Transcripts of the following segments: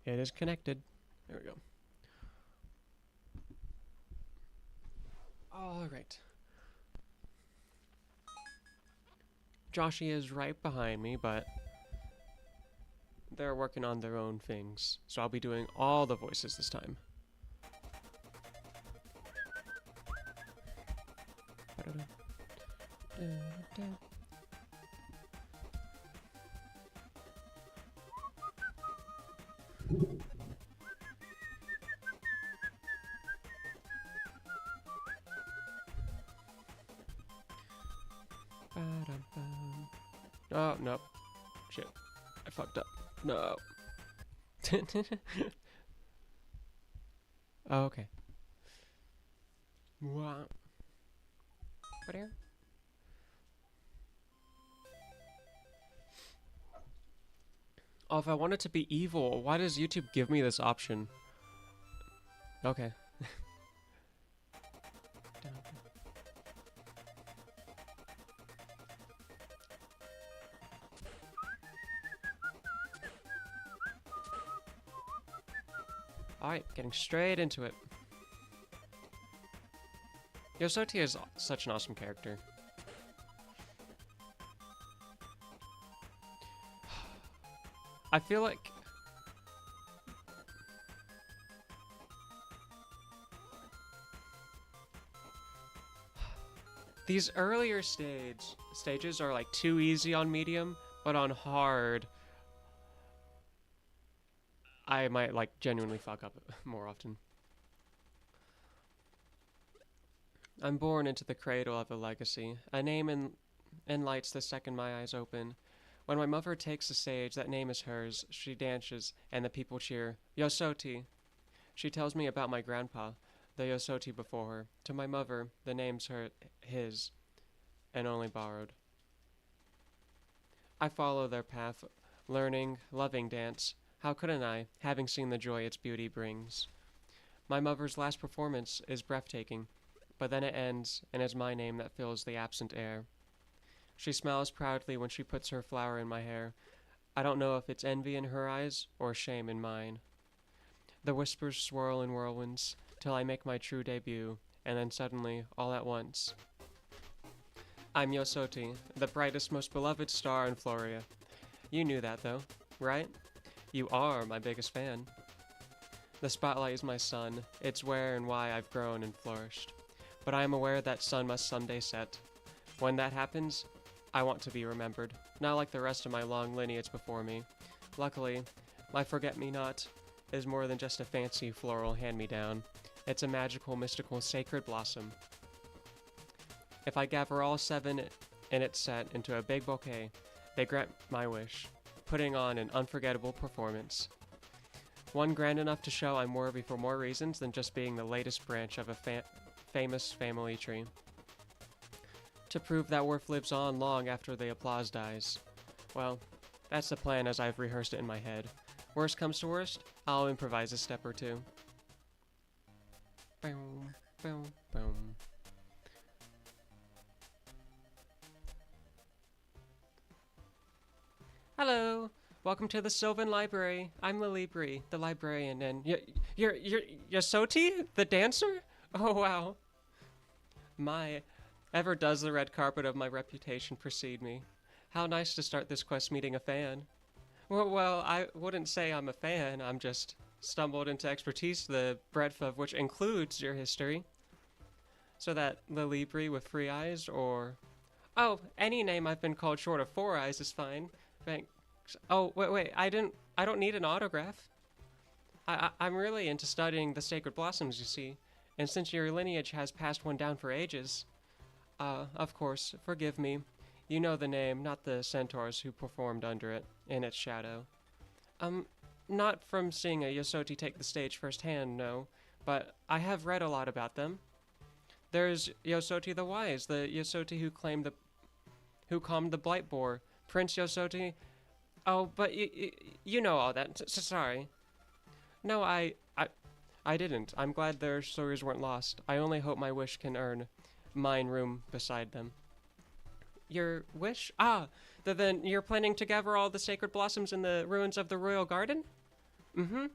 It is connected. There we go. Alright. Joshy is right behind me, but they're working on their own things. So I'll be doing all the voices this time. Oh, no. Shit. I fucked up. No. Oh, okay. What? What here? Oh, if I want it to be evil, why does YouTube give me this option? Okay. Alright, getting straight into it. Yosoti is such an awesome character. I feel like... these earlier stages are like too easy on medium, but on hard... I might, like, genuinely fuck up more often. I'm born into the cradle of a legacy. A name enlights the second my eyes open. When my mother takes the stage, that name is hers. She dances, and the people cheer, Yosoti! She tells me about my grandpa, the Yosoti before her. To my mother, the name's his, and only borrowed. I follow their path, learning, loving dance. How couldn't I, having seen the joy its beauty brings? My mother's last performance is breathtaking, but then it ends, and it's my name that fills the absent air. She smiles proudly when she puts her flower in my hair. I don't know if it's envy in her eyes or shame in mine. The whispers swirl in whirlwinds till I make my true debut, and then suddenly, all at once, I'm Yosoti, the brightest, most beloved star in Floria. You knew that, though, right? You are my biggest fan. The spotlight is my sun. It's where and why I've grown and flourished. But I am aware that sun must someday set. When that happens, I want to be remembered, not like the rest of my long lineage before me. Luckily, my forget-me-not is more than just a fancy floral hand-me-down. It's a magical, mystical, sacred blossom. If I gather all 7 in its set into a big bouquet, they grant my wish, putting on an unforgettable performance. One grand enough to show I'm worthy for more reasons than just being the latest branch of a famous family tree. To prove that worth lives on long after the applause dies. Well, that's the plan as I've rehearsed it in my head. Worst comes to worst, I'll improvise a step or two. Boom, boom, boom. Hello, welcome to the Sylvan Library. I'm Lilibri, the librarian, and you're Yosoti, the dancer? Oh wow. My, ever does the red carpet of my reputation precede me. How nice to start this quest meeting a fan. Well, I wouldn't say I'm a fan. I'm just stumbled into expertise, the breadth of which includes your history. So that Lilibri with 3 eyes, or... oh, any name I've been called short of 4 eyes is fine. Thanks. Oh, wait, I don't need an autograph. I'm really into studying the sacred blossoms, you see. And since your lineage has passed one down for ages... of course, forgive me. You know the name, not the centaurs who performed under it, in its shadow. Not from seeing a Yosoti take the stage firsthand, no. But I have read a lot about them. There's Yosoti the Wise, the Yosoti who calmed the Blight Boar. Prince Yosoti... oh, but you know all that. Sorry. No, I didn't. I'm glad their stories weren't lost. I only hope my wish can earn mine room beside them. Your wish? Ah, then you're planning to gather all the sacred blossoms in the ruins of the royal garden? Mm-hmm.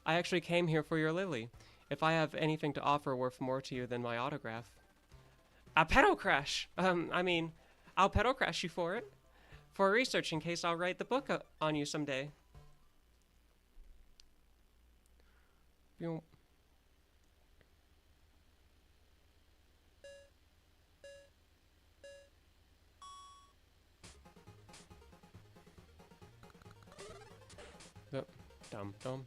I actually came here for your lily. If I have anything to offer worth more to you than my autograph. A petal crash! I'll petal crash you for it. For research in case I'll write the book on you someday. Yep. Dum dum.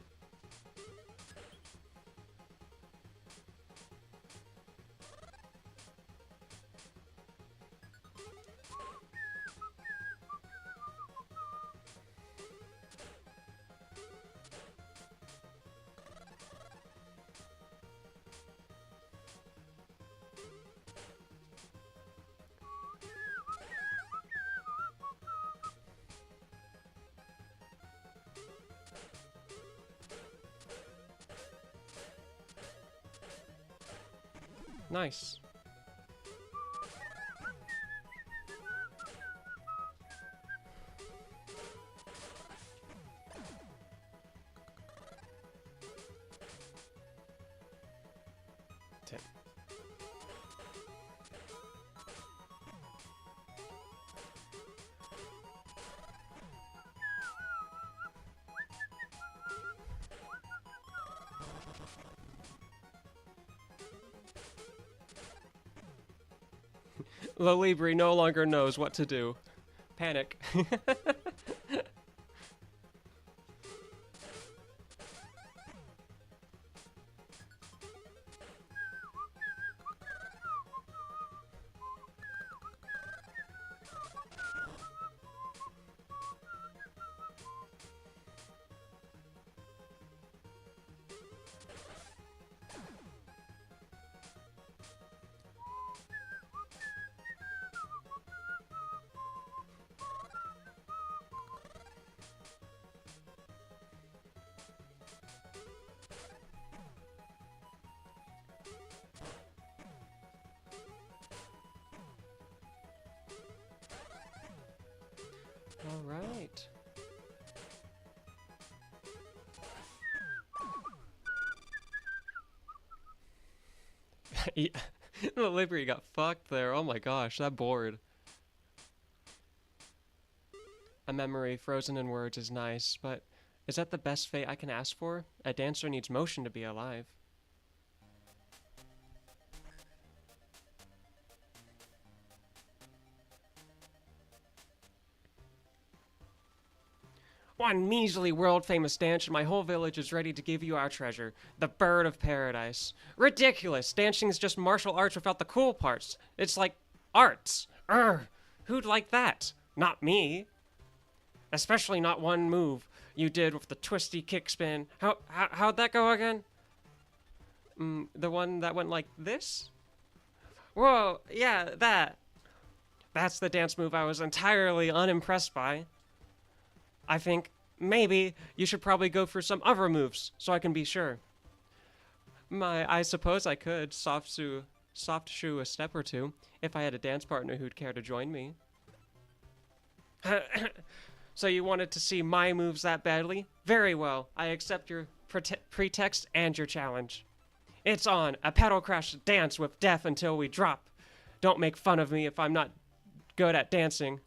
Nice. Ten. Lolibri no longer knows what to do. Panic. All right. Yeah. The Libri got fucked there. Oh my gosh, that bored. A memory frozen in words is nice, but is that the best fate I can ask for? A dancer needs motion to be alive. One measly world-famous dance and my whole village is ready to give you our treasure, the bird of paradise. Ridiculous! Dancing is just martial arts without the cool parts. It's like arts. Who'd like that? Not me. Especially not one move you did with the twisty kick spin. How'd that go again? The one that went like this? Whoa, yeah, that. That's the dance move I was entirely unimpressed by. I think maybe you should probably go for some other moves so I can be sure. I suppose I could soft shoe a step or two if I had a dance partner who'd care to join me. So you wanted to see my moves that badly? Very well. I accept your pretext and your challenge. It's on. A pedal crash dance with death until we drop. Don't make fun of me if I'm not good at dancing.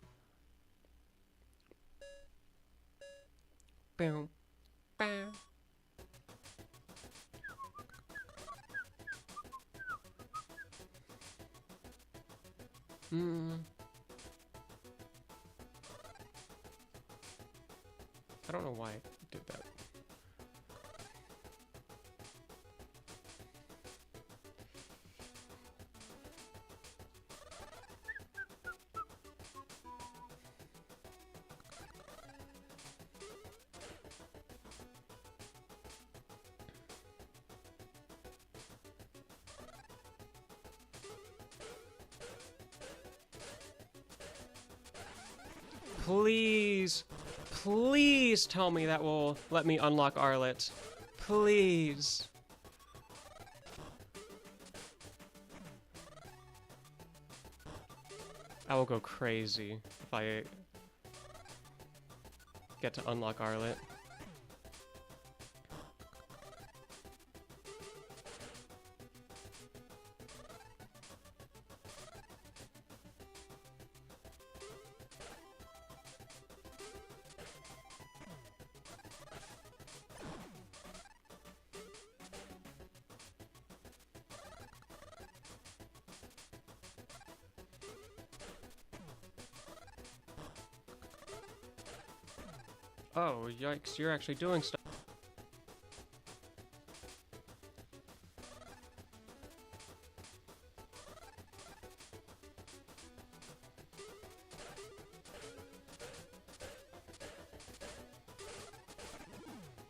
Boom. Boom. I don't know why I did that. Please, please tell me that will let me unlock Arlet. Please. I will go crazy if I get to unlock Arlet. Oh, yikes, you're actually doing stuff.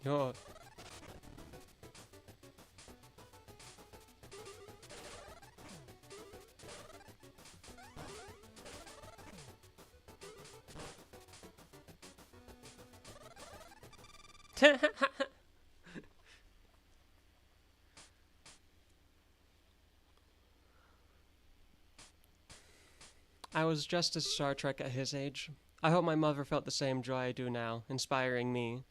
Yo. I was just as Star Trek at his age. I hope my mother felt the same joy I do now, inspiring me.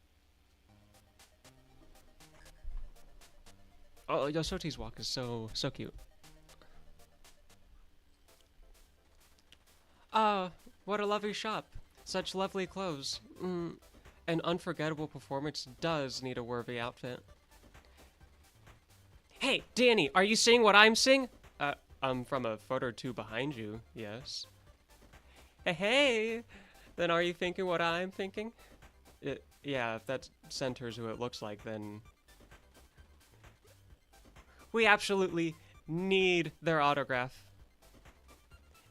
Oh, Yosoti's walk is so cute. Ah, what a lovely shop. Such lovely clothes. An unforgettable performance does need a worthy outfit. Hey, Danny, are you seeing what I'm seeing? From a foot or two behind you, yes. Hey, then are you thinking what I'm thinking? Yeah, if that centers who it looks like, then... We absolutely need their autograph.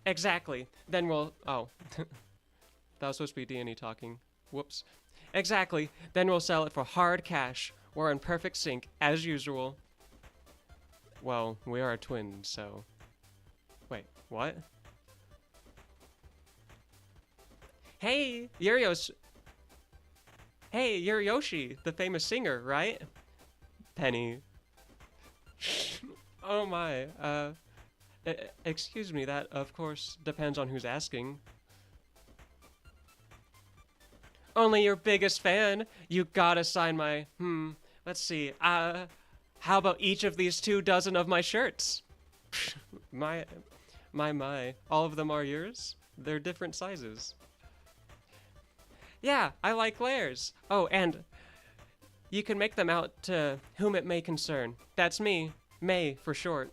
Exactly. Then we'll... Oh. That was supposed to be Danny talking. Whoops. Exactly. Then we'll sell it for hard cash. We're in perfect sync, as usual. Well, we are twins, so... Wait, what? Hey, Hey, you're Yoshi, the famous singer, right? Penny. Oh my, excuse me, that, of course, depends on who's asking. Only your biggest fan. You gotta sign my, let's see, how about each of these 24 of my shirts? my, my. All of them are yours? They're different sizes. Yeah, I like layers. Oh, and you can make them out to whom it may concern. That's me. May, for short.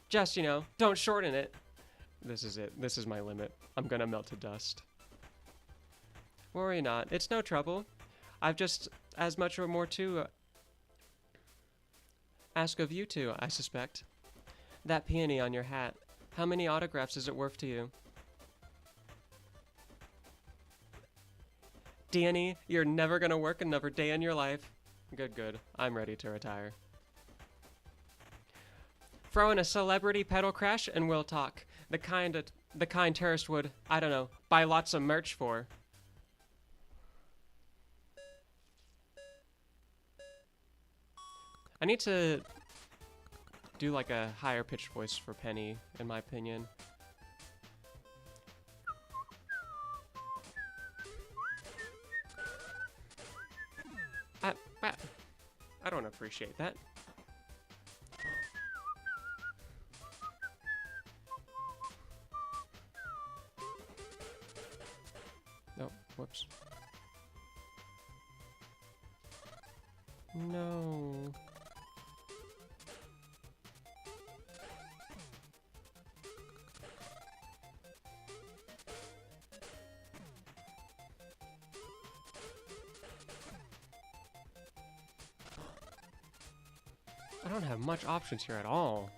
Just, don't shorten it. This is it. This is my limit. I'm gonna melt to dust. Worry not. It's no trouble. I've just as much or more to ask of you two, I suspect. That peony on your hat. How many autographs is it worth to you? Danny, you're never gonna work another day in your life. Good. I'm ready to retire. Throw in a celebrity pedal crash and we'll talk. The kind tourist would, I don't know, buy lots of merch for. I need to do like a higher pitched voice for Penny, in my opinion. I don't appreciate that. Oh, whoops. No. I don't have much options here at all.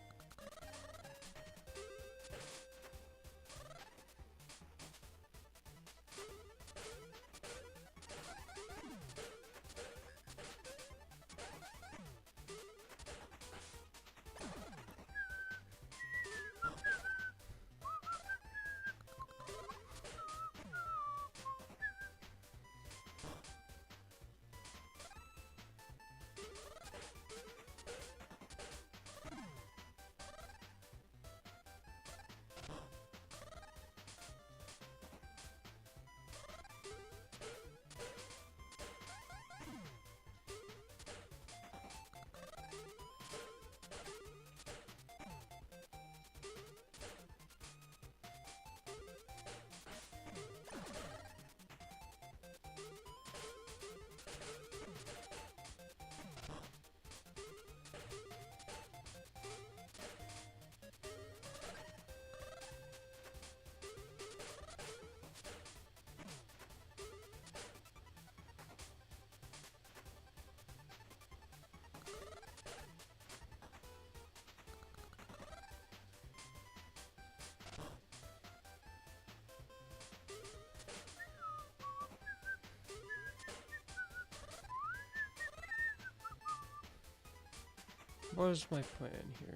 What is my plan here?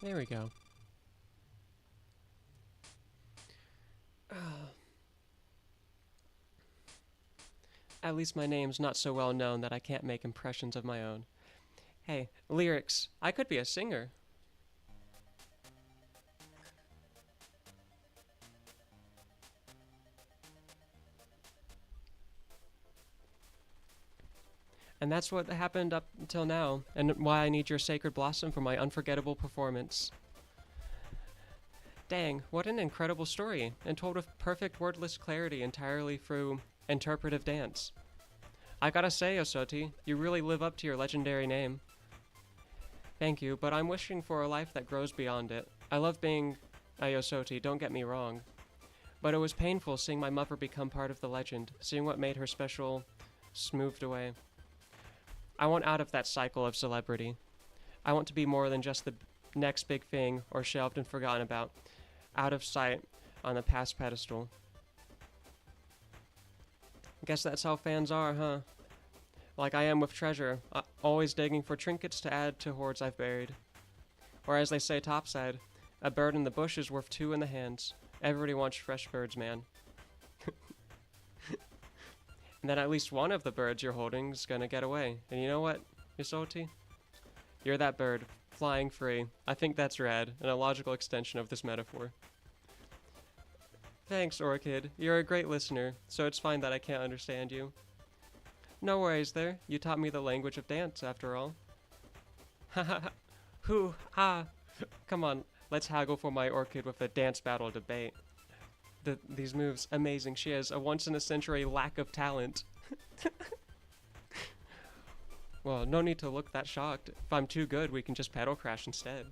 There we go. At least my name's not so well known that I can't make impressions of my own. Hey, lyrics. I could be a singer. And that's what happened up until now, and why I need your sacred blossom for my unforgettable performance. Dang, what an incredible story, and told with perfect wordless clarity entirely through interpretive dance. I gotta say, Osoti, you really live up to your legendary name. Thank you, but I'm wishing for a life that grows beyond it. I love being a Yosoti, don't get me wrong. But it was painful seeing my mother become part of the legend, seeing what made her special smoothed away. I want out of that cycle of celebrity. I want to be more than just the next big thing or shelved and forgotten about, out of sight on the past pedestal. Guess that's how fans are, huh? Like I am with treasure, always digging for trinkets to add to hoards I've buried. Or as they say topside, a bird in the bush is worth two in the hands. Everybody wants fresh birds, man. And then at least one of the birds you're holding is gonna get away. And you know what, Yosoti? You're that bird, flying free. I think that's rad, and a logical extension of this metaphor. Thanks, Orchid. You're a great listener, so it's fine that I can't understand you. No worries there. You taught me the language of dance, after all. Ha ha ha. Hoo ha. Come on, let's haggle for my Orchid with a dance battle debate. These moves, amazing. She has a once-in-a-century lack of talent. Well, no need to look that shocked. If I'm too good, we can just pedal crash instead.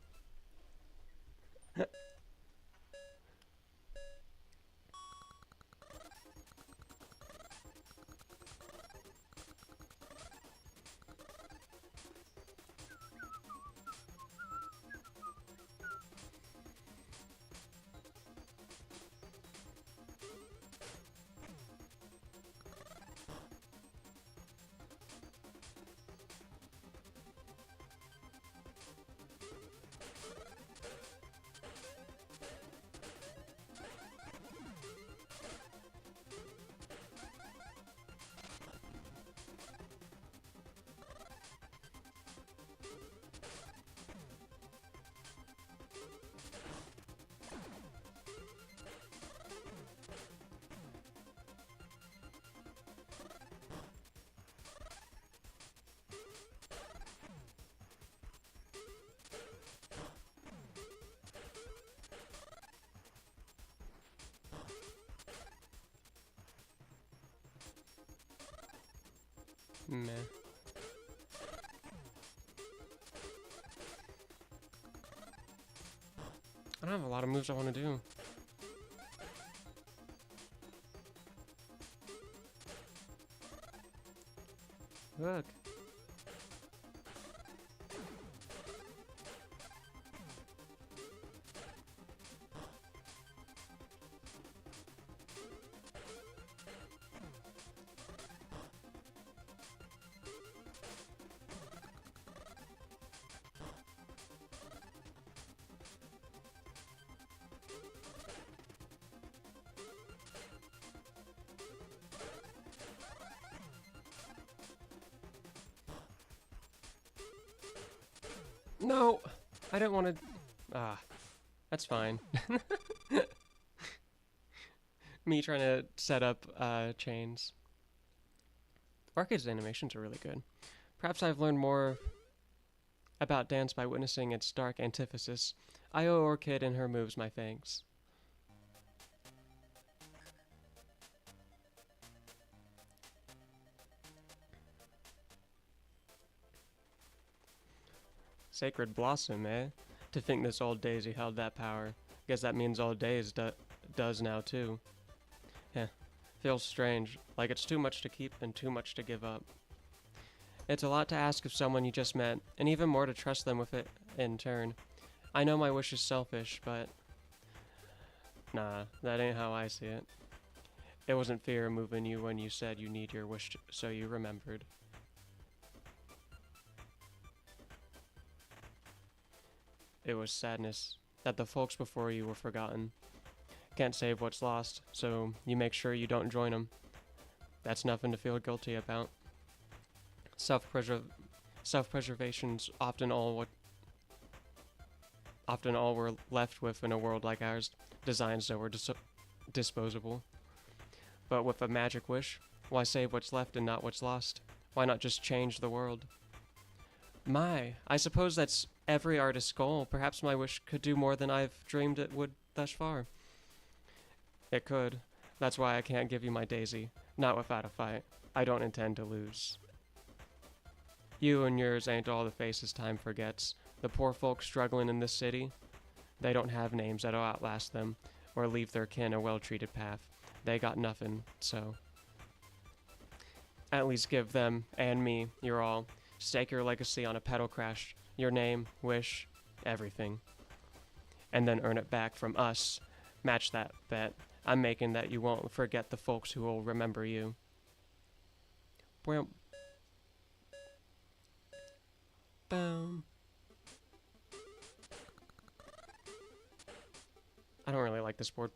Meh. I don't have a lot of moves I want to do. Look. No! I didn't want to... Ah. That's fine. Me trying to set up chains. Arcade's animations are really good. Perhaps I've learned more about dance by witnessing its dark antithesis. I owe Orchid and her moves my thanks. Sacred Blossom, eh? To think this old daisy held that power. Guess that means old days does now too. Heh. Feels strange, like it's too much to keep and too much to give up. It's a lot to ask of someone you just met, and even more to trust them with it in turn. I know my wish is selfish, but Nah, that ain't how I see it. It wasn't fear moving you when you said you need your wish so you remembered. It was sadness that the folks before you were forgotten. Can't save what's lost, so you make sure you don't join 'em. That's nothing to feel guilty about. Self-preservation's often all we're left with in a world like ours, designed so we're disposable. But with a magic wish, why save what's left and not what's lost? Why not just change the world? I suppose that's every artist's goal. Perhaps my wish could do more than I've dreamed it would thus far. It could. That's why I can't give you my daisy. Not without a fight. I don't intend to lose. You and yours ain't all the faces time forgets. The poor folks struggling in this city, they don't have names that'll outlast them, or leave their kin a well-treated path. They got nothing, so at least give them, and me, your all. Stake your legacy on a Petal crash. Your name, wish, everything. And then earn it back from us. Match that bet. I'm making that you won't forget the folks who will remember you. Well, boom. I don't really like this board.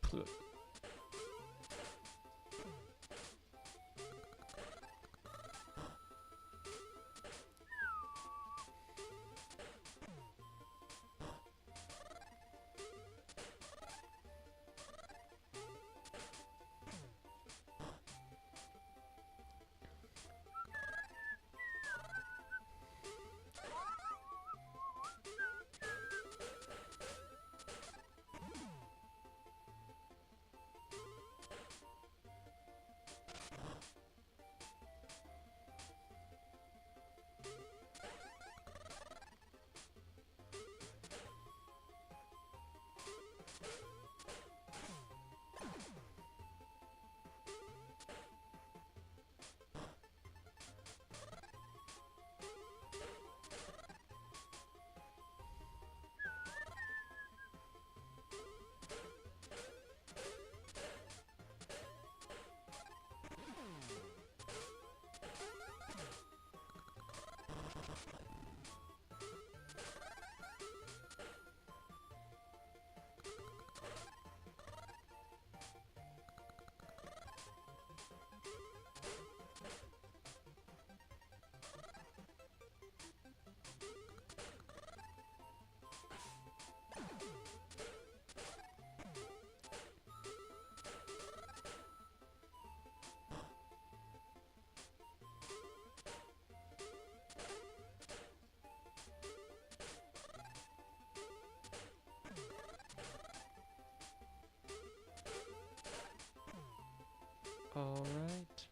All right.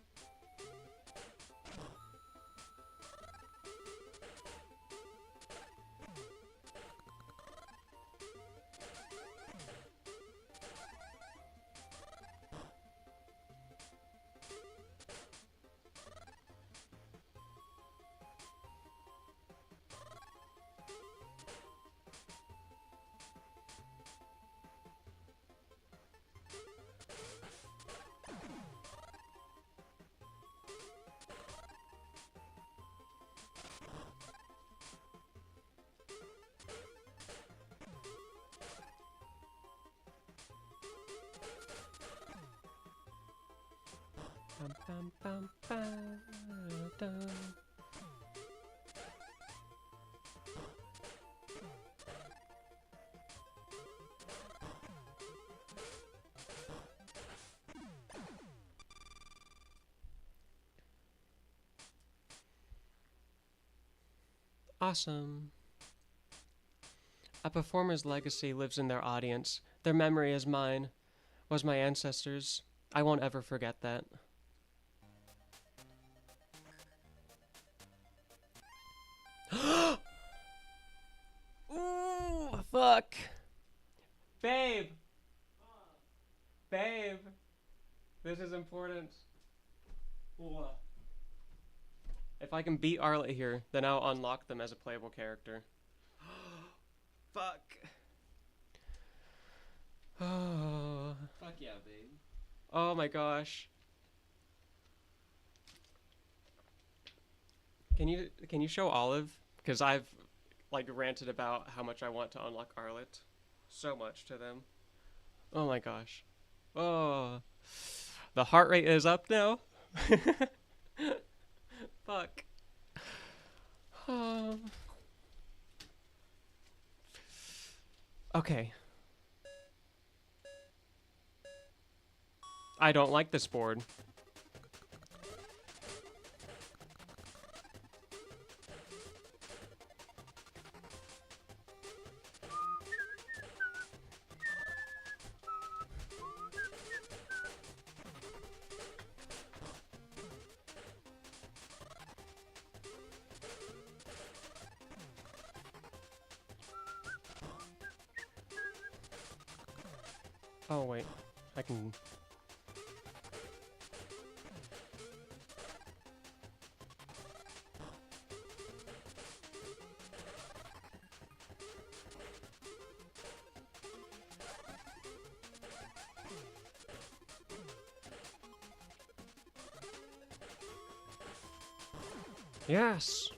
Bum, bum, bum, ba-da-dum. Awesome. A performer's legacy lives in their audience. Their memory is mine, was my ancestors'. I won't ever forget that. Ooh, fuck. Babe. Babe. This is important. If I can beat Arlet here, then I'll unlock them as a playable character. Fuck. Oh, Fuck yeah, babe. oh my gosh. Can you show Olive? Because I've like ranted about how much I want to unlock Arlet. So much to them. Oh my gosh. Oh, the heart rate is up now. Fuck. Oh. Okay. I don't like this board. Oh wait, I can. Yes.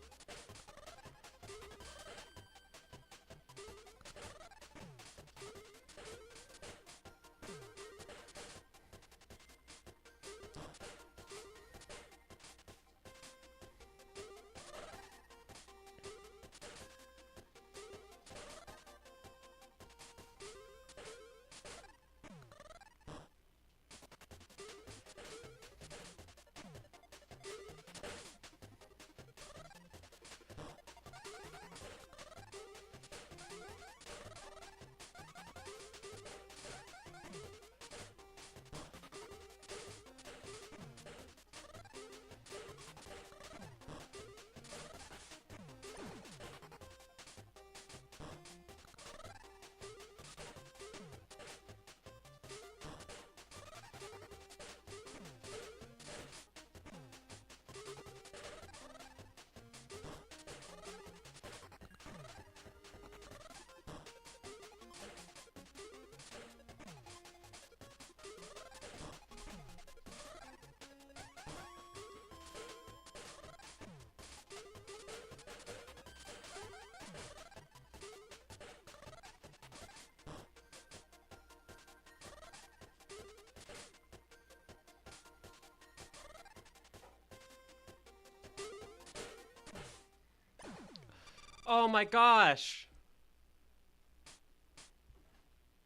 Oh my gosh.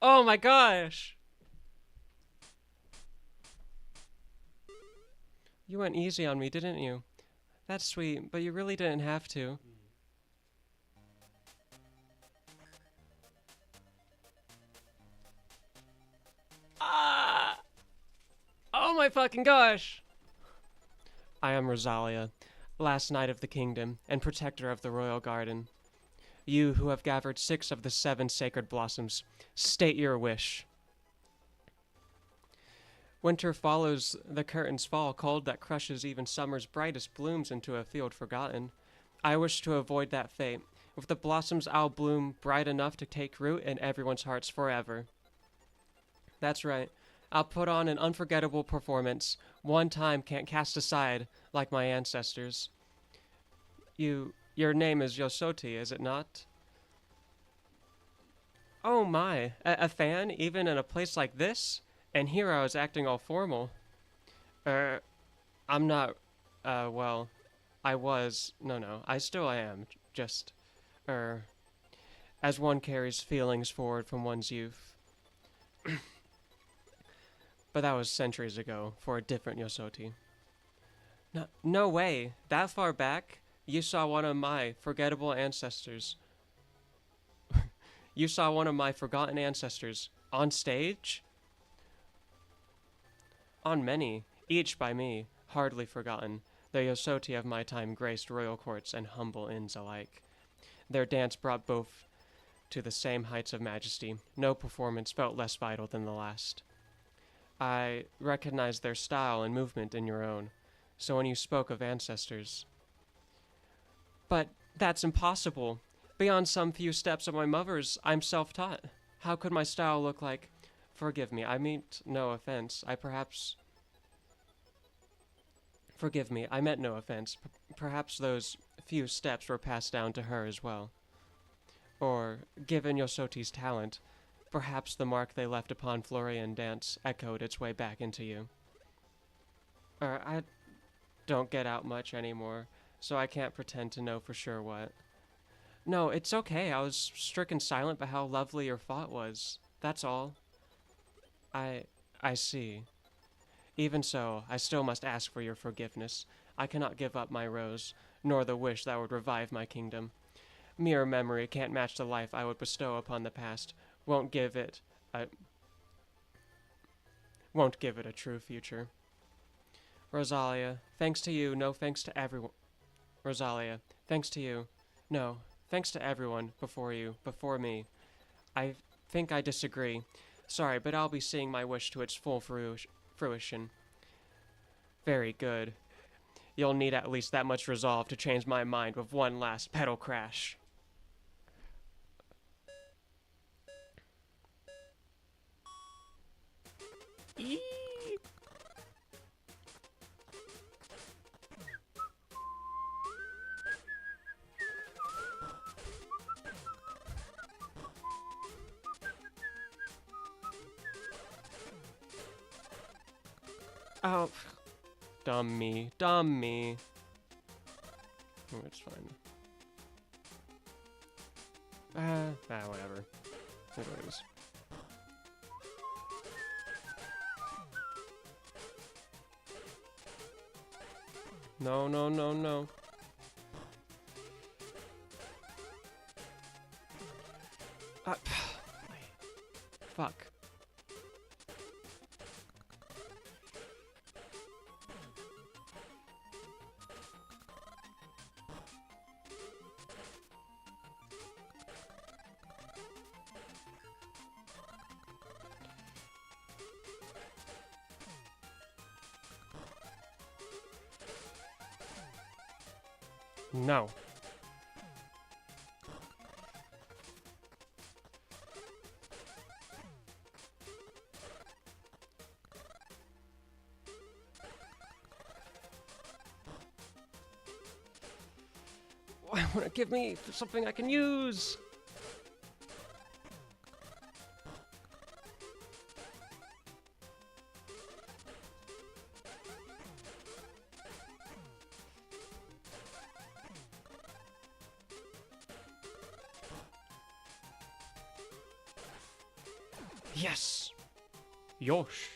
Oh my gosh. You went easy on me, didn't you? That's sweet, but you really didn't have to. Ah! Oh my fucking gosh! I am Rosalia, last knight of the kingdom and protector of the royal garden. You who have gathered 6 of the 7 sacred blossoms, state your wish. Winter follows the curtain's fall, cold that crushes even summer's brightest blooms into a field forgotten. I wish to avoid that fate. With the blossoms, I'll bloom bright enough to take root in everyone's hearts forever. That's right. I'll put on an unforgettable performance. One time can't cast aside like my ancestors. Your name is Yosoti, is it not? Oh my, a fan even in a place like this? And here I was acting all formal. Er, I'm not, well, I was, no, I still am, just, er, as one carries feelings forward from one's youth. But that was centuries ago, for a different Yosoti. No, no way, that far back? You saw one of my forgettable ancestors. You saw one of my forgotten ancestors on stage? On many, each by me, hardly forgotten, the Yosoti of my time graced royal courts and humble inns alike. Their dance brought both to the same heights of majesty. No performance felt less vital than the last. I recognized their style and movement in your own. So when you spoke of ancestors. But that's impossible. Beyond some few steps of my mother's, I'm self taught. How could my style look like? Forgive me, I meant no offense. I perhaps. Forgive me, I meant no offense. Perhaps those few steps were passed down to her as well. Or, given Yosoti's talent, perhaps the mark they left upon Florian dance echoed its way back into you. I don't get out much anymore, so I can't pretend to know for sure what. No, it's okay. I was stricken silent by how lovely your thought was. That's all. I I see. Even so, I still must ask for your forgiveness. I cannot give up my rose, nor the wish that would revive my kingdom. Mere memory can't match the life I would bestow upon the past. Won't give it a won't give it a true future. Rosalia, thanks to you, no thanks to everyone. Rosalia, thanks to you. No, thanks to everyone before me. I think I disagree. Sorry, but I'll be seeing my wish to its full fruition. Very good. You'll need at least that much resolve to change my mind with one last petal crash. Eee. Oh, dumb me, dumb me. Oh, it's fine. Whatever. Anyways. No, no, no, no. Fuck. No. I want to give me something I can use. Yes. Yosh.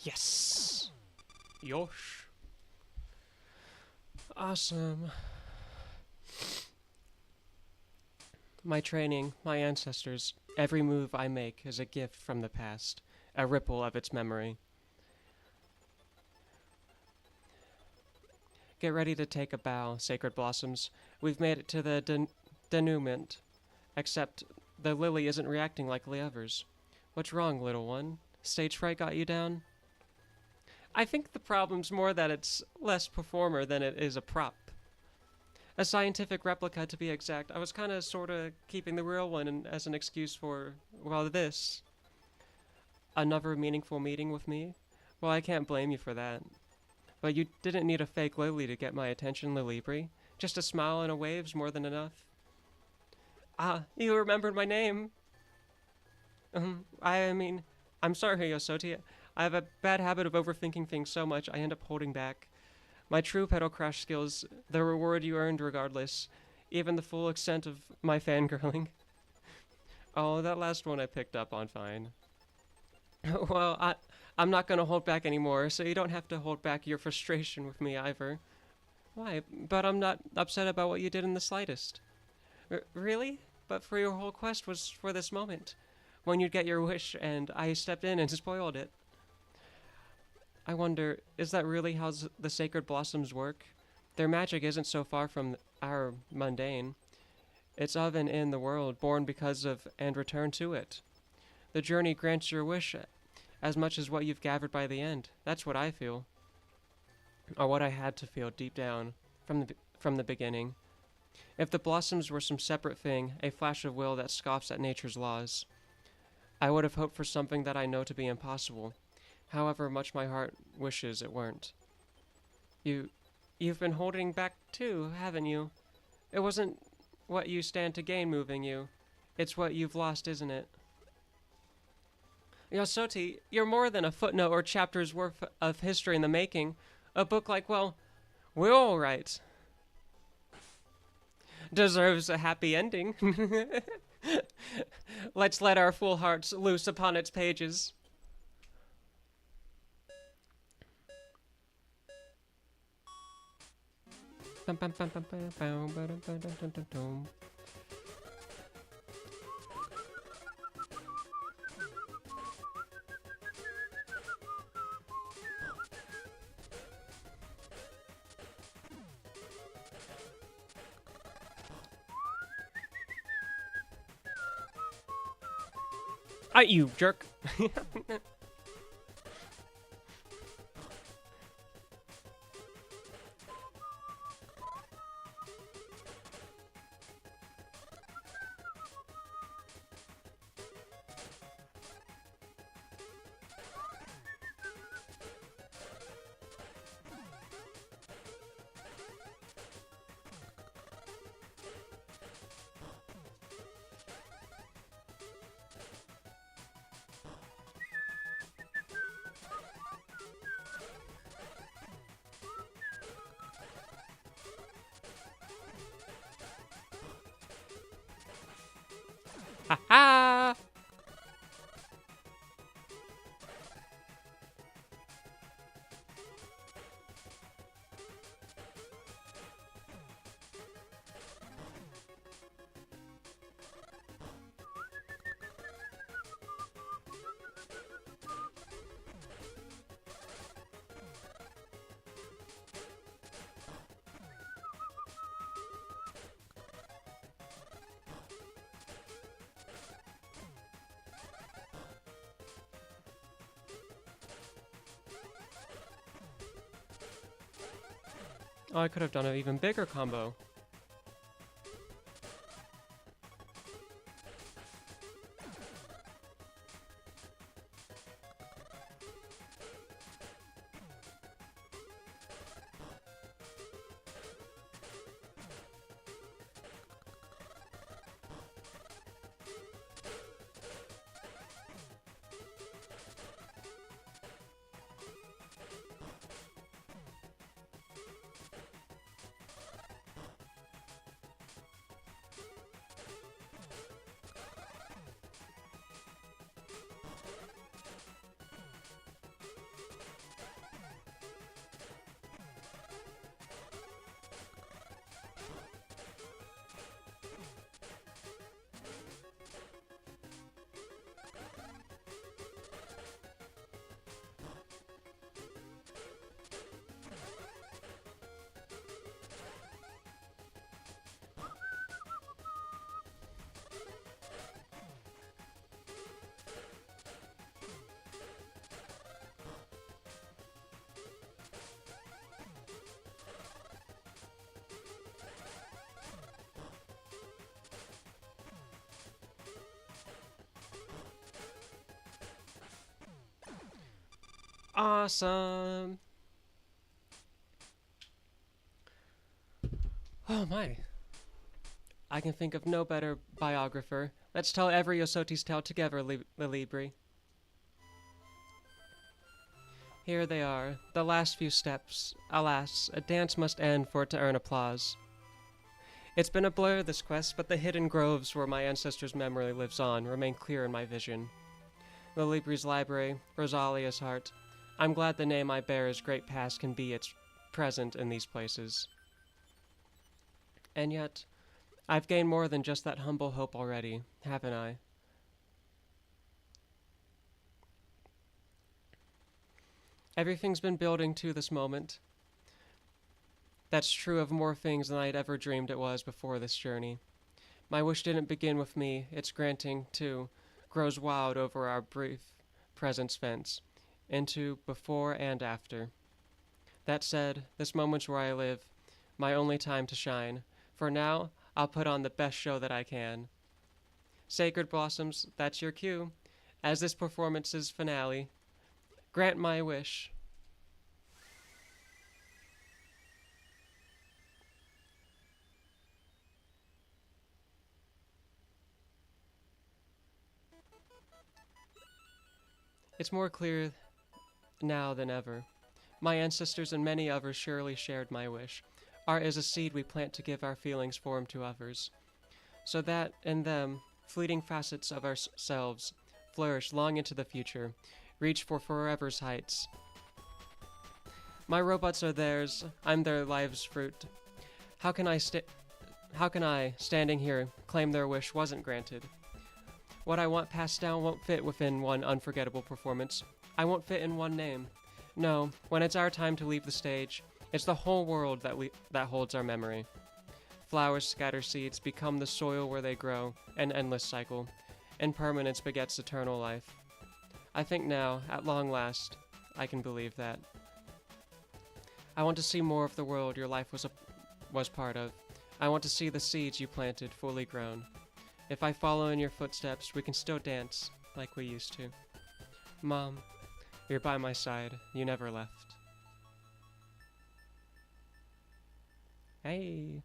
Yes. Yosh. Awesome. My training, my ancestors, every move I make is a gift from the past, a ripple of its memory. Get ready to take a bow, sacred blossoms. We've made it to the denouement. Except the lily isn't reacting like the others. What's wrong, little one? Stage fright got you down? I think the problem's more that it's less performer than it is a prop. A scientific replica, to be exact. I was kind of sort of keeping the real one as an excuse for, well, this. Another meaningful meeting with me? Well, I can't blame you for that. But you didn't need a fake lily to get my attention, Lilibri. Just a smile and a wave's more than enough. Ah, you remembered my name. I mean, I'm sorry, Yosoti. I have a bad habit of overthinking things so much I end up holding back. My true Petal Crash skills, the reward you earned regardless, even the full extent of my fangirling. Oh, that last one I picked up on fine. Well, I'm not gonna hold back anymore, so you don't have to hold back your frustration with me either. Why? But I'm not upset about what you did in the slightest. Really? But for your whole quest was for this moment, when you'd get your wish, and I stepped in and spoiled it. I wonder, is that really how the sacred blossoms work? Their magic isn't so far from our mundane. It's of and in the world, born because of and returned to it. The journey grants your wish as much as what you've gathered by the end. That's what I feel. Or what I had to feel deep down from the beginning. If the blossoms were some separate thing, a flash of will that scoffs at nature's laws, I would have hoped for something that I know to be impossible, however much my heart wishes it weren't. You've been holding back too, haven't you? It wasn't what you stand to gain moving you. It's what you've lost, isn't it? Yosoti, you're more than a footnote or chapter's worth of history in the making. A book like, well, we're all right. Deserves a happy ending. Let's let our full hearts loose upon its pages. You jerk. Ha ha! Oh, I could have done an even bigger combo. Awesome. Oh my. I can think of no better biographer. Let's tell every Yosoti's tale together, Libri. Here they are, the last few steps. Alas, a dance must end for it to earn applause. It's been a blur, this quest, but the hidden groves where my ancestors' memory lives on remain clear in my vision. The Libri's library, Rosalia's heart. I'm glad the name I bear's great past can be its present in these places. And yet, I've gained more than just that humble hope already, haven't I? Everything's been building to this moment. That's true of more things than I'd ever dreamed it was before this journey. My wish didn't begin with me, its granting, too, grows wild over our brief present fence, into before and after. That said, this moment's where I live, my only time to shine. For now, I'll put on the best show that I can. Sacred Blossoms, that's your cue. As this performance's finale, grant my wish. It's more clear now than ever. My ancestors and many others surely shared my wish. Art is a seed we plant to give our feelings form to others, so that in them, fleeting facets of ourselves flourish long into the future, reach for forever's heights. My robots are theirs, I'm their lives' fruit. How can I, standing here, claim their wish wasn't granted? What I want passed down won't fit within one unforgettable performance. I won't fit in one name. No, when it's our time to leave the stage, it's the whole world that holds our memory. Flowers scatter seeds, become the soil where they grow, an endless cycle. Impermanence begets eternal life. I think now, at long last, I can believe that. I want to see more of the world your life was part of. I want to see the seeds you planted fully grown. If I follow in your footsteps, we can still dance like we used to. Mom, you're by my side. You never left. Hey.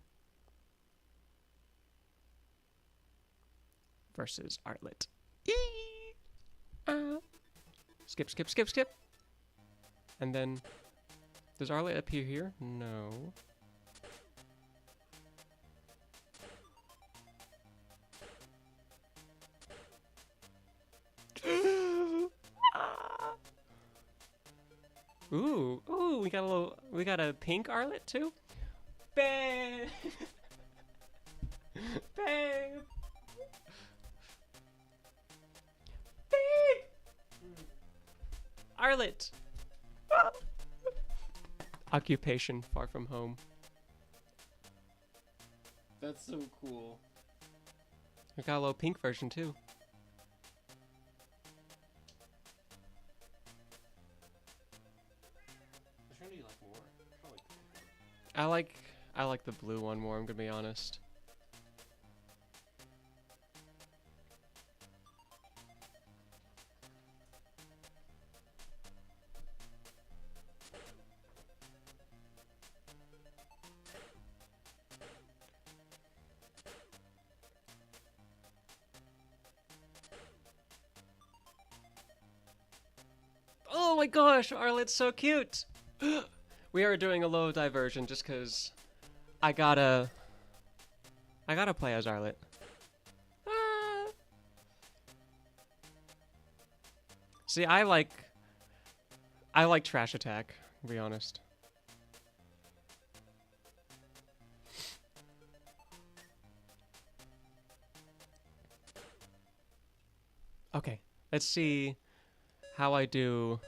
Versus Artlet. Skip, skip, skip, skip. And then, does Artlet appear here? No. Ooh, we got a pink Artlet too? Babe! Babe! Babe! Artlet! Occupation, far from home. That's so cool. We got a little pink version too. Which one do you like more? I like the blue one more, I'm gonna be honest. Oh my gosh, Arlet's so cute! We are doing a little diversion just cause I gotta play as Arlet. Ah. See, I like Trash Attack, to be honest. Okay, let's see how I do.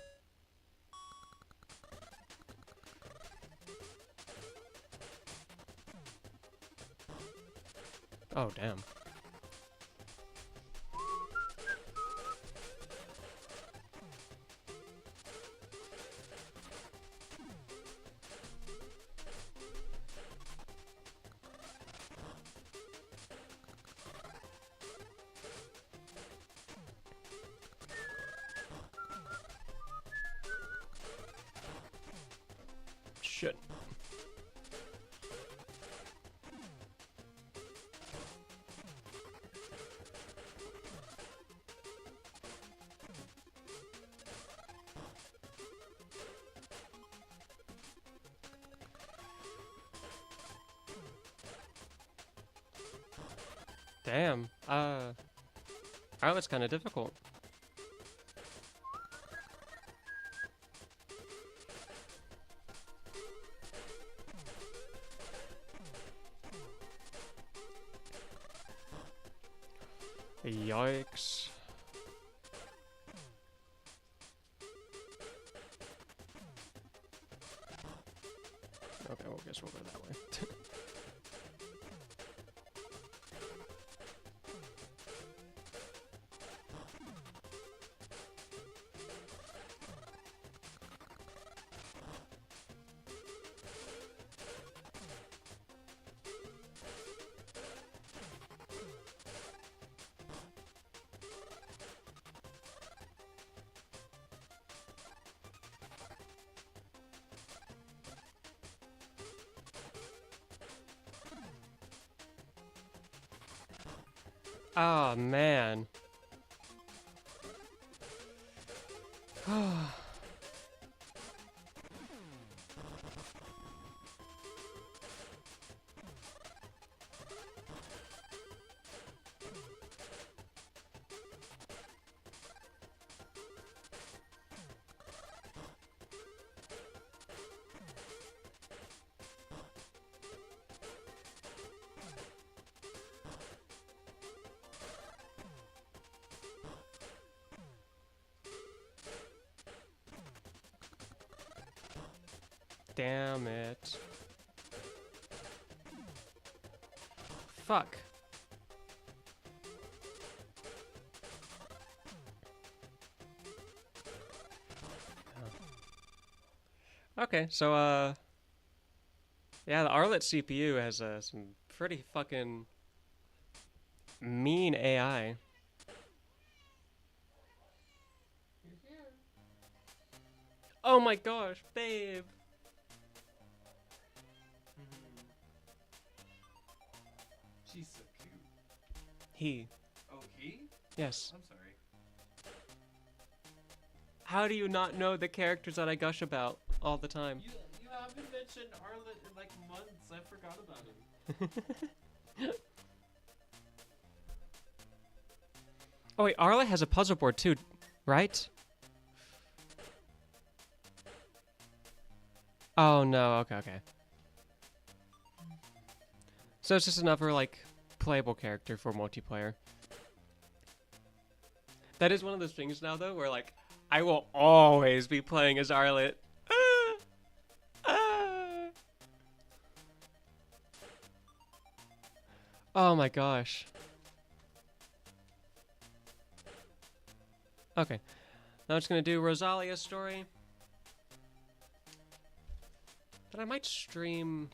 Oh, damn. Damn. Oh, that's kind of difficult. Yikes. Okay, well, I guess we'll go that way. Oh, man. Damn it. Fuck. Okay, so, yeah, the Arlet CPU has, some pretty fucking mean AI. You're here. Oh my gosh, babe. She's so cute. He. Oh, he? Yes. I'm sorry. How do you not know the characters that I gush about all the time? You haven't mentioned Arlet in like months. I forgot about him. Oh wait, Arla has a puzzle board too, right? Oh no, okay. So it's just another, like, playable character for multiplayer. That is one of those things now, though, where, like, I will always be playing as Arlet. Ah! Ah! Oh my gosh. Okay. Now I'm just gonna do Rosalia's story. But I might stream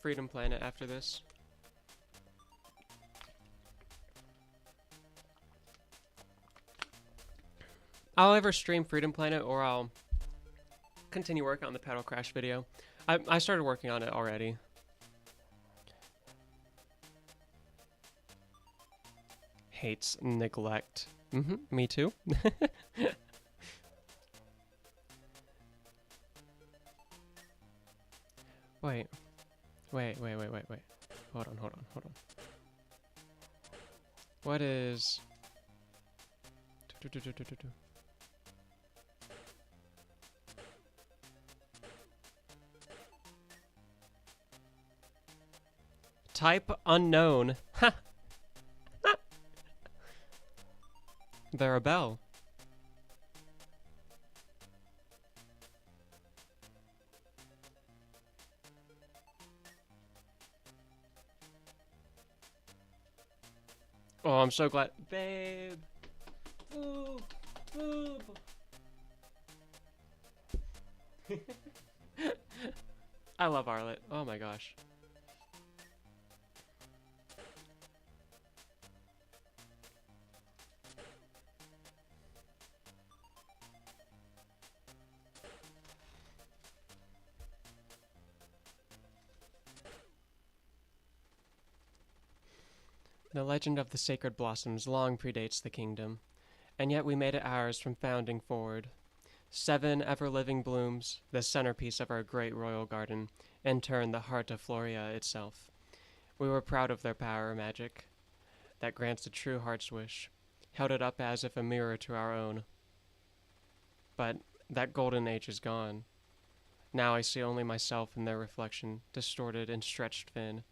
Freedom Planet after this. I'll either stream Freedom Planet or I'll continue working on the Petal Crash video. I started working on it already. Hates neglect. Me too. Wait. Hold on. What is... Type unknown. Ha! They're a bell. Oh, I'm so glad. Babe. Boob. Boob. I love Arlet. Oh my gosh. The legend of the sacred blossoms long predates the kingdom, and yet we made it ours from founding forward. 7 ever-living blooms, the centerpiece of our great royal garden, in turn the heart of Floria itself. We were proud of their power magic. that grants a true heart's wish, held it up as if a mirror to our own. But that golden age is gone. Now I see only myself in their reflection, distorted and stretched thin.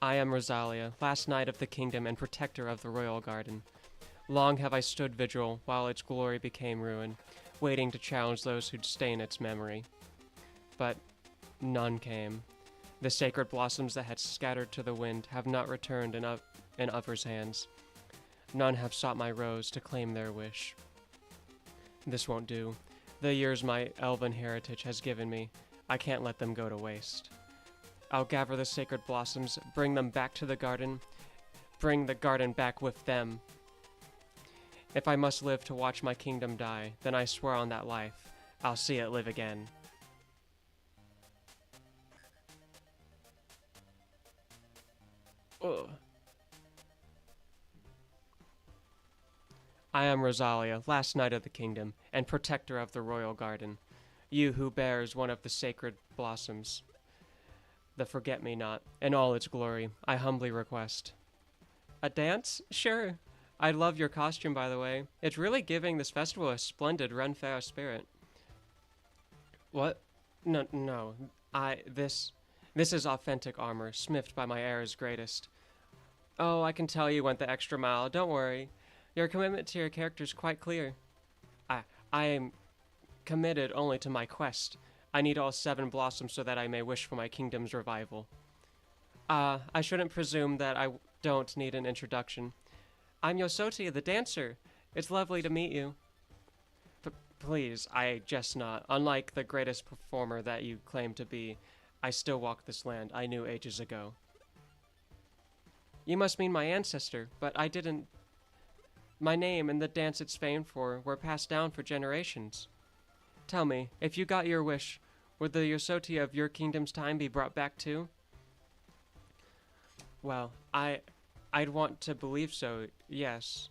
I am Rosalia, last knight of the kingdom and protector of the royal garden. Long have I stood vigil while its glory became ruin, waiting to challenge those who'd stain its memory. But none came. The sacred blossoms that had scattered to the wind have not returned in others' hands. None have sought my rose to claim their wish. This won't do. The years my elven heritage has given me, I can't let them go to waste. I'll gather the sacred blossoms, bring them back to the garden, bring the garden back with them. If I must live to watch my kingdom die, then I swear on that life, I'll see it live again. Ugh. I am Rosalia, last knight of the kingdom, and protector of the royal garden. You who bears one of the sacred blossoms, the forget-me-not, in all its glory, I humbly request. A dance? Sure. I love your costume, by the way. It's really giving this festival a splendid Ren Fair spirit. What? No. This is authentic armor, smithed by my era's greatest. Oh, I can tell you went the extra mile, don't worry. Your commitment to your character is quite clear. I am committed only to my quest. I need all 7 blossoms so that I may wish for my kingdom's revival. I shouldn't presume that I don't need an introduction. I'm Yosoti, the dancer. It's lovely to meet you. Please, I jest not. Unlike the greatest performer that you claim to be, I still walk this land I knew ages ago. You must mean my ancestor, but I didn't. My name and the dance it's famed for were passed down for generations. Tell me, if you got your wish, would the Yosoti of your kingdom's time be brought back too? Well, I'd want to believe so, yes.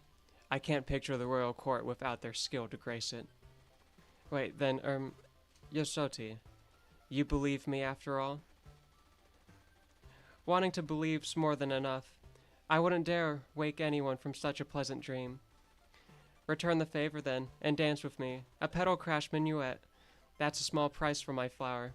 I can't picture the royal court without their skill to grace it. Wait, then, Yosoti, you believe me after all? Wanting to believe's more than enough. I wouldn't dare wake anyone from such a pleasant dream. Return the favor, then, and dance with me. A petal crash minuet. That's a small price for my flower.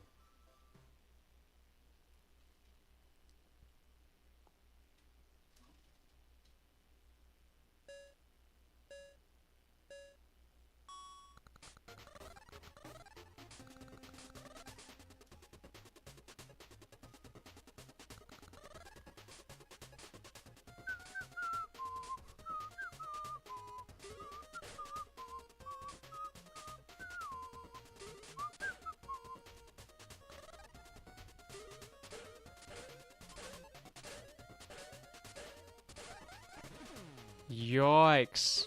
Yikes.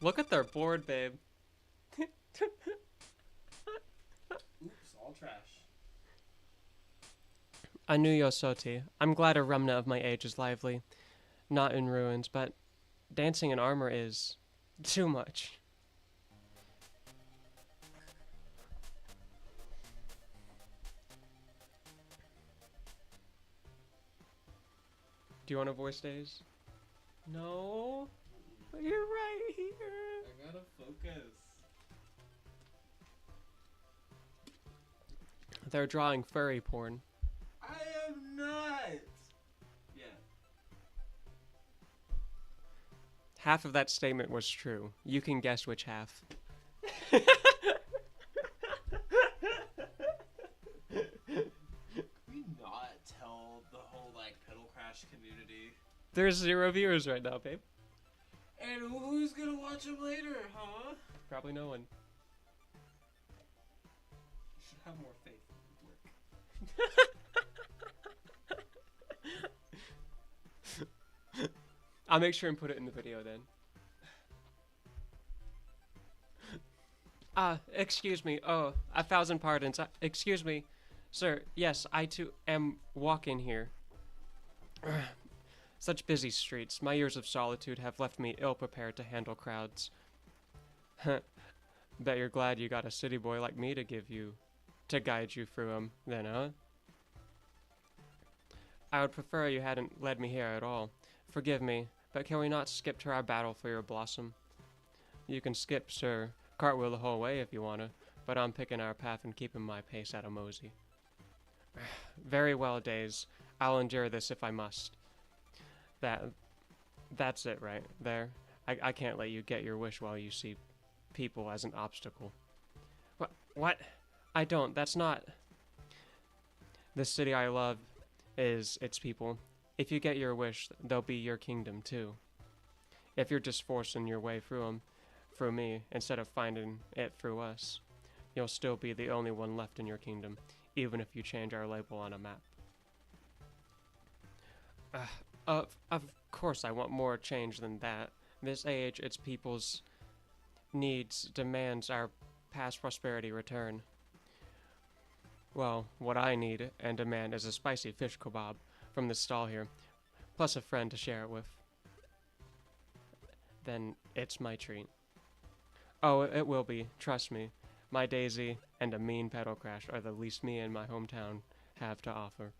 Look at their board, babe. Oops, all trash. A new Yosoti. I'm glad a remnant of my age is lively. Not in ruins, but dancing in armor is too much. Do you want to voice days? No. You're right here. I gotta focus. They're drawing furry porn. I am not. Yeah. Half of that statement was true. You can guess which half. We not tell the whole like Petal Crash community. There's 0 viewers right now, babe. And who's gonna watch them later, huh? Probably no one. You should have more faith in work. I'll make sure and put it in the video then. Excuse me. Oh, 1,000 pardons. Excuse me. Sir, yes, I too am walking here. Such busy streets. My years of solitude have left me ill-prepared to handle crowds. Bet you're glad you got a city boy like me to guide you through 'em, then, huh? I would prefer you hadn't led me here at all. Forgive me, but can we not skip to our battle for your blossom? You can skip, sir. Cartwheel the whole way if you wanna, but I'm picking our path and keeping my pace at a mosey. Very well, Days. I'll endure this if I must. That's it right there. I can't let you get your wish while you see people as an obstacle. What? I don't. That's not... The city I love is its people. If you get your wish, they'll be your kingdom too. If you're just forcing your way through them, through me, instead of finding it through us, you'll still be the only one left in your kingdom, even if you change our label on a map. Of course I want more change than that. This age, its people's needs demands our past prosperity return. Well, what I need and demand is a spicy fish kebab from the stall here, plus a friend to share it with. Then it's my treat. Oh, it will be, trust me. My Daisy and a mean Petal Crash are the least me and my hometown have to offer.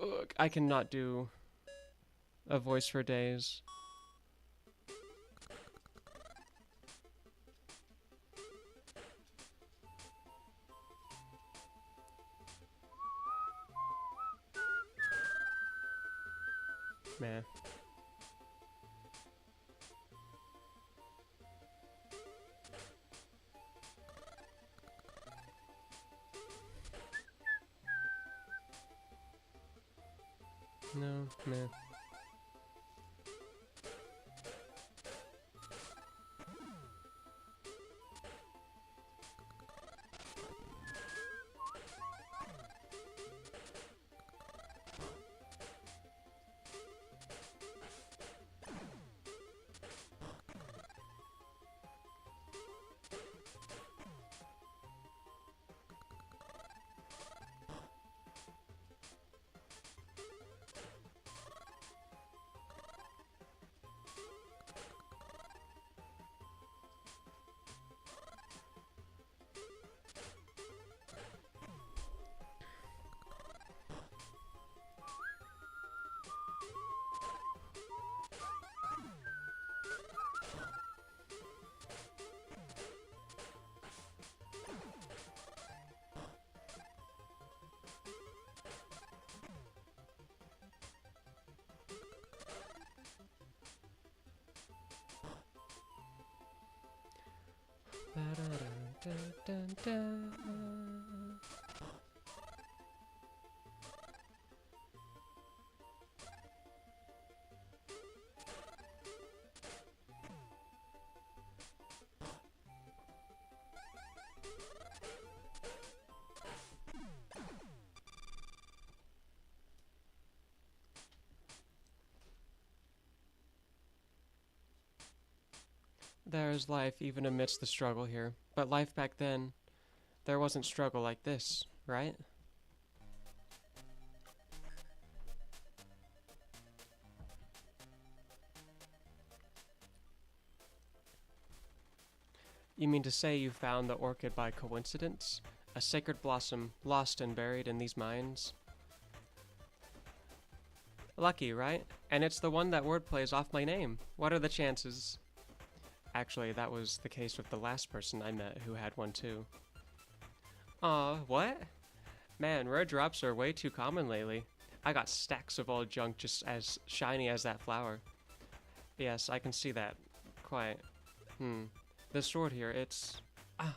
Ugh, I cannot do a voice for days. Man. No, man. There is life even amidst the struggle here. But life back then, there wasn't struggle like this, right? You mean to say you found the orchid by coincidence? A sacred blossom lost and buried in these mines? Lucky, right? And it's the one that wordplay is off my name. What are the chances? Actually, that was the case with the last person I met who had one too. Aw, what? Man, rare drops are way too common lately. I got stacks of old junk just as shiny as that flower. Yes, I can see that. Quite. This sword here, it's... Ah,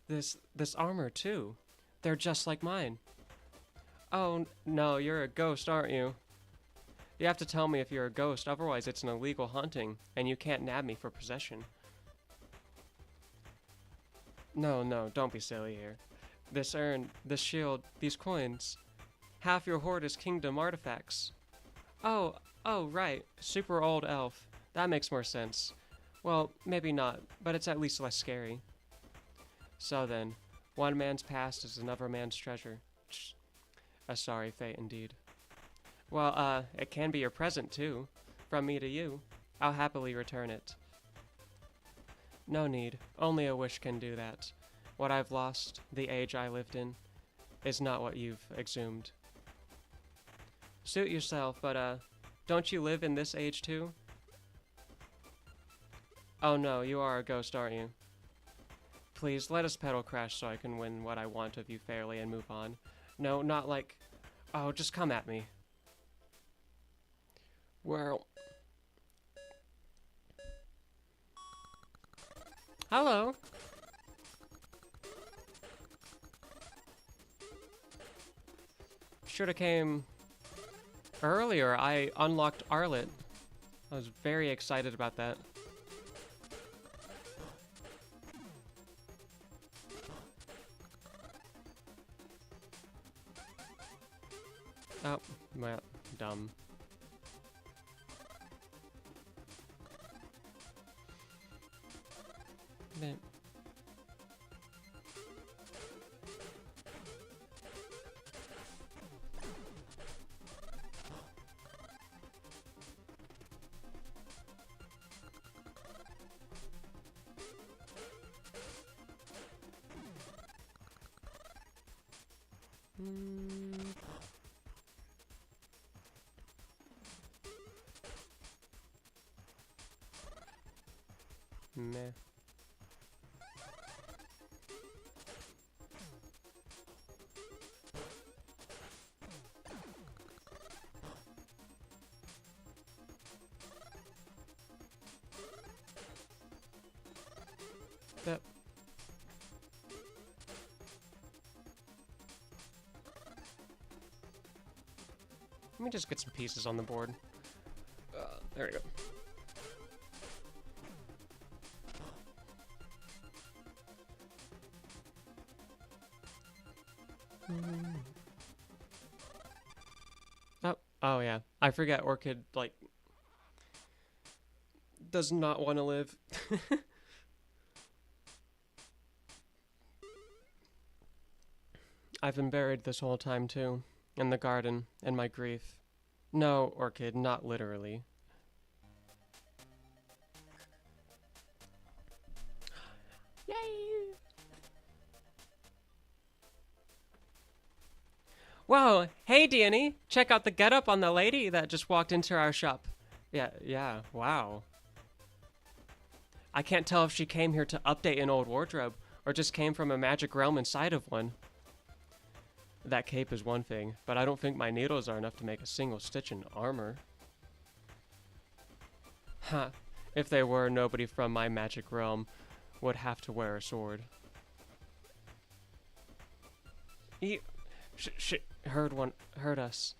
this armor too. They're just like mine. Oh, no, you're a ghost, aren't you? You have to tell me if you're a ghost, otherwise it's an illegal haunting, and you can't nab me for possession. No, don't be silly here. This urn, this shield, these coins. Half your hoard is kingdom artifacts. Oh, right. Super old elf. That makes more sense. Well, maybe not, but it's at least less scary. So then, one man's past is another man's treasure. A sorry fate indeed. Well, it can be your present too. From me to you. I'll happily return it. No need. Only a wish can do that. What I've lost, the age I lived in, is not what you've exhumed. Suit yourself, but, don't you live in this age too? Oh no, you are a ghost, aren't you? Please, let us petal crash so I can win what I want of you fairly and move on. No, not like... Oh, just come at me. Well... Hello! Shoulda came... earlier. I unlocked Arlet. I was very excited about that. Oh, well, dumb. Man. Meh. That. Let me just get some pieces on the board. There we go. Oh yeah. I forget Orchid, like, does not want to live. I've been buried this whole time too. In the garden, in my grief. No, Orchid, not literally. Yay! Whoa, hey Danny, check out the getup on the lady that just walked into our shop. Yeah, wow. I can't tell if she came here to update an old wardrobe or just came from a magic realm inside of one. That cape is one thing, but I don't think my needles are enough to make a single stitch in armor. Huh. If they were, nobody from my magic realm would have to wear a sword. Heard us.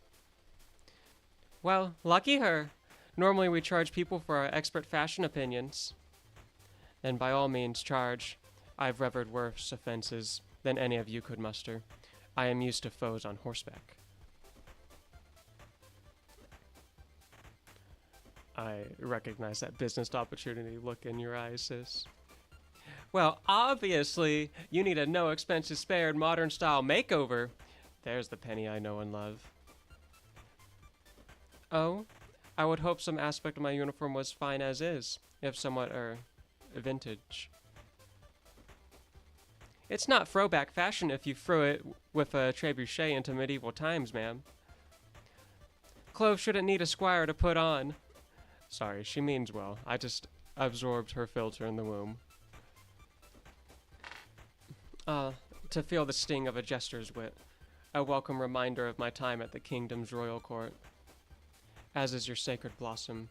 Well, lucky her. Normally we charge people for our expert fashion opinions. Then by all means charge. I've revered worse offenses than any of you could muster. I am used to foes on horseback. I recognize that business opportunity look in your eyes, sis. Well, obviously, you need a no expenses spared modern style makeover. There's the penny I know and love. Oh, I would hope some aspect of my uniform was fine as is, if somewhat, vintage. It's not throwback fashion if you throw it with a trebuchet into medieval times, ma'am. Clove shouldn't need a squire to put on. Sorry, she means well. I just absorbed her filter in the womb. To feel the sting of a jester's wit. A welcome reminder of my time at the kingdom's royal court. As is your sacred blossom.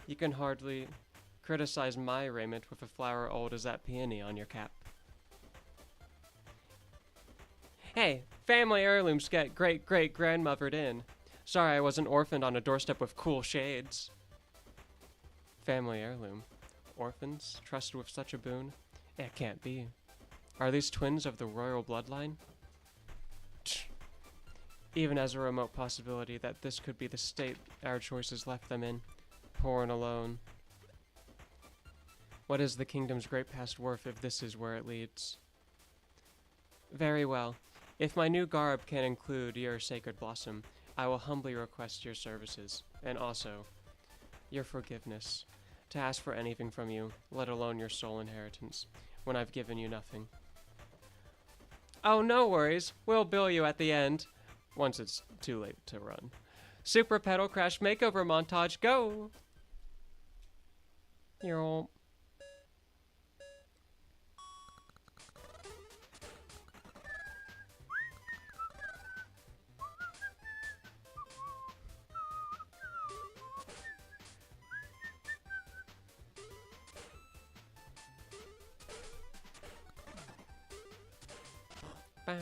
You can hardly criticize my raiment with a flower old as that peony on your cap. Hey, family heirlooms get great-great-grandmothered in. Sorry I wasn't orphaned on a doorstep with cool shades. Family heirloom. Orphans trusted with such a boon? It can't be. Are these twins of the royal bloodline? Even as a remote possibility that this could be the state our choices left them in, poor and alone. What is the kingdom's great past worth if this is where it leads? Very well. If my new garb can include your sacred blossom, I will humbly request your services, and also your forgiveness, to ask for anything from you, let alone your sole inheritance, when I've given you nothing. Oh, no worries. We'll bill you at the end. Once it's too late to run. Super Petal Crash Makeover Montage, go! Yo. Bow.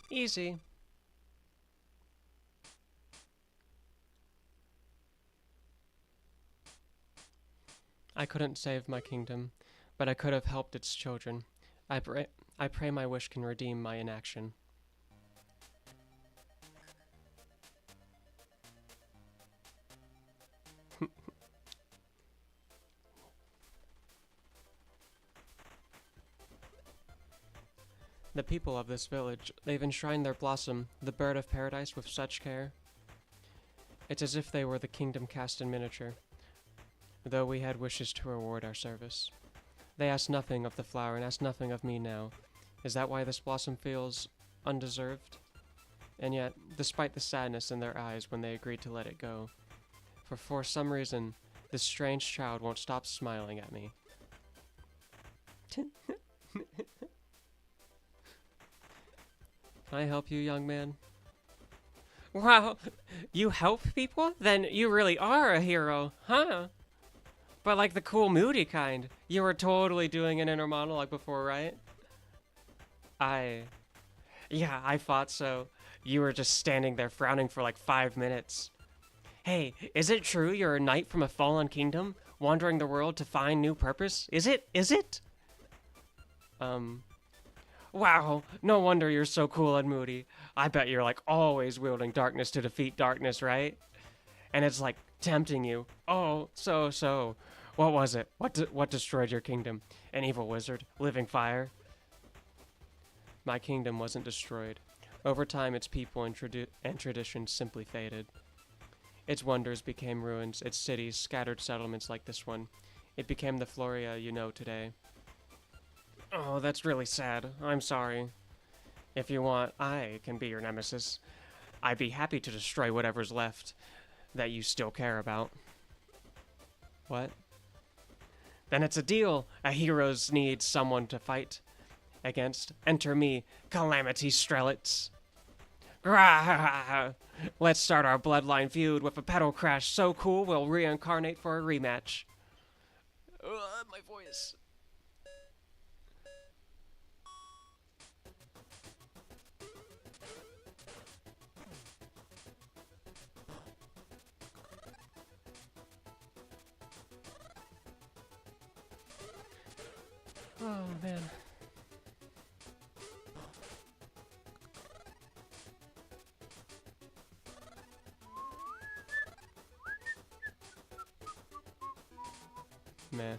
Easy. I couldn't save my kingdom, but I could have helped its children. I pray my wish can redeem my inaction. The people of this village, they've enshrined their blossom, the bird of paradise, with such care. It's as if they were the kingdom cast in miniature, though we had wishes to reward our service. They asked nothing of the flower and asked nothing of me now. Is that why this blossom feels undeserved? And yet, despite the sadness in their eyes when they agreed to let it go, for some reason, this strange child won't stop smiling at me. Can I help you, young man? Wow, you help people? Then you really are a hero, huh? But like the cool, moody kind. You were totally doing an inner monologue before, right? Yeah, I thought so. You were just standing there frowning for like 5 minutes. Hey, is it true you're a knight from a fallen kingdom, wandering the world to find new purpose? Is it? Wow, no wonder you're so cool and moody. I bet you're like always wielding darkness to defeat darkness, right? And it's like tempting you. Oh, so. What was it? What destroyed your kingdom? An evil wizard? Living fire? My kingdom wasn't destroyed. Over time, its people and traditions simply faded. Its wonders became ruins, its cities scattered settlements like this one. It became the Floria you know today. Oh, that's really sad. I'm sorry. If you want, I can be your nemesis. I'd be happy to destroy whatever's left that you still care about. What? Then it's a deal. A heroes need someone to fight against. Enter me, Calamity Strelitz. Grah! Let's start our bloodline feud with a Petal crash so cool we'll reincarnate for a rematch. My voice. Oh, man. Meh.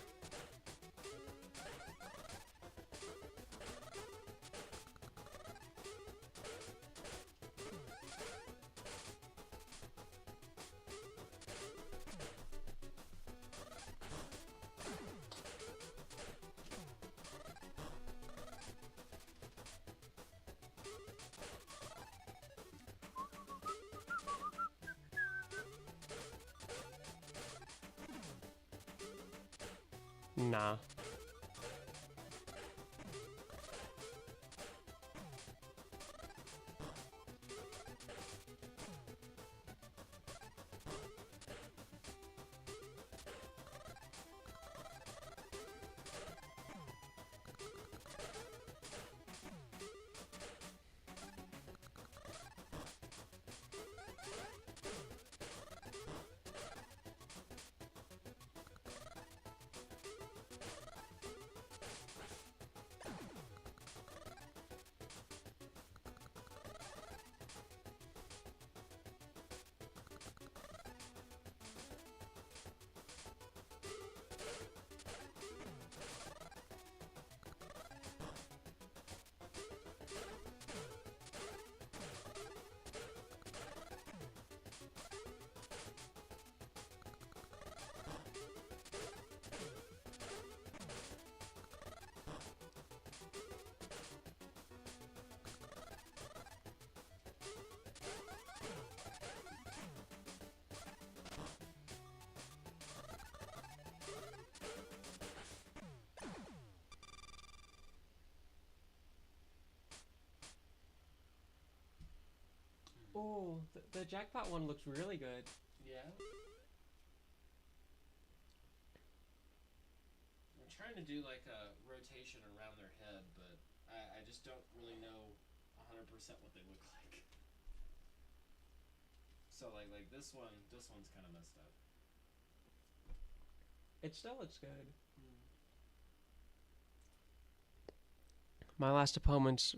Nah. Oh, the jackpot one looks really good. Yeah. I'm trying to do like a rotation around their head, but I just don't really know 100% what they look like. So like this one's kind of messed up. It still looks good. Hmm. My last opponents,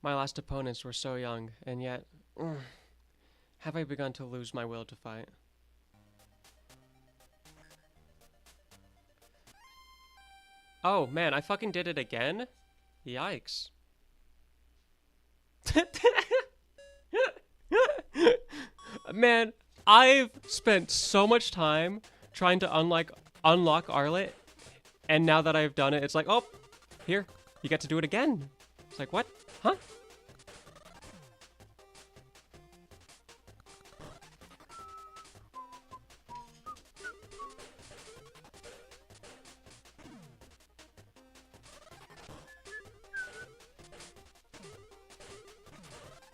my last opponents were so young, and yet, have I begun to lose my will to fight? Oh man, I fucking did it again? Yikes. Man, I've spent so much time trying to unlock Arlet, and now that I've done it, it's like, oh, here, you get to do it again. It's like, what? Huh?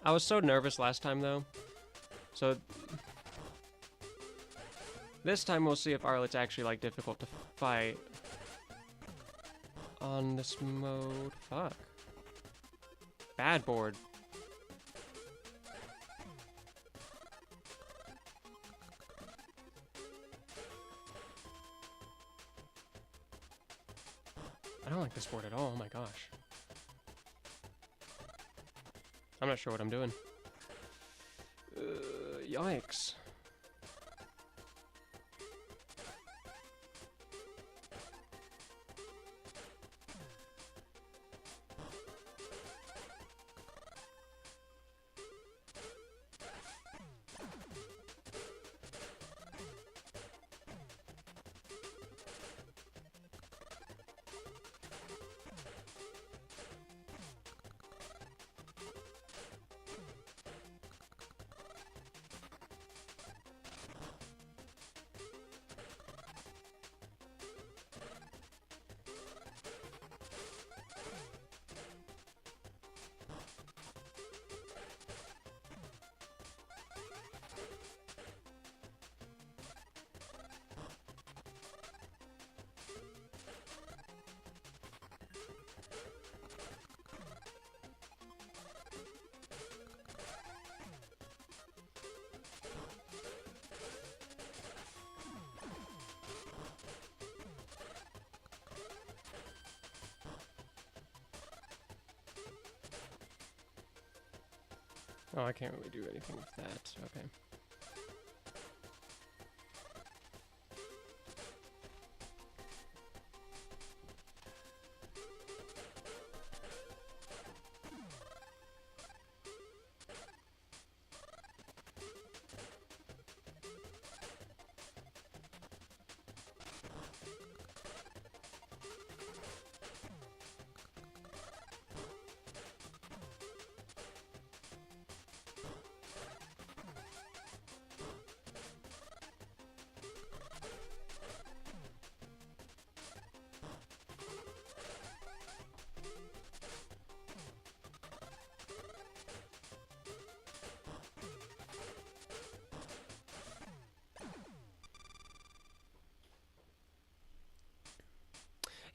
I was so nervous last time, though. So this time we'll see if Arlet's actually, like, difficult to fight. On this mode. Fuck. Bad board. I don't like this board at all. Oh my gosh. I'm not sure what I'm doing. Yikes. Oh, I can't really do anything with that. Okay.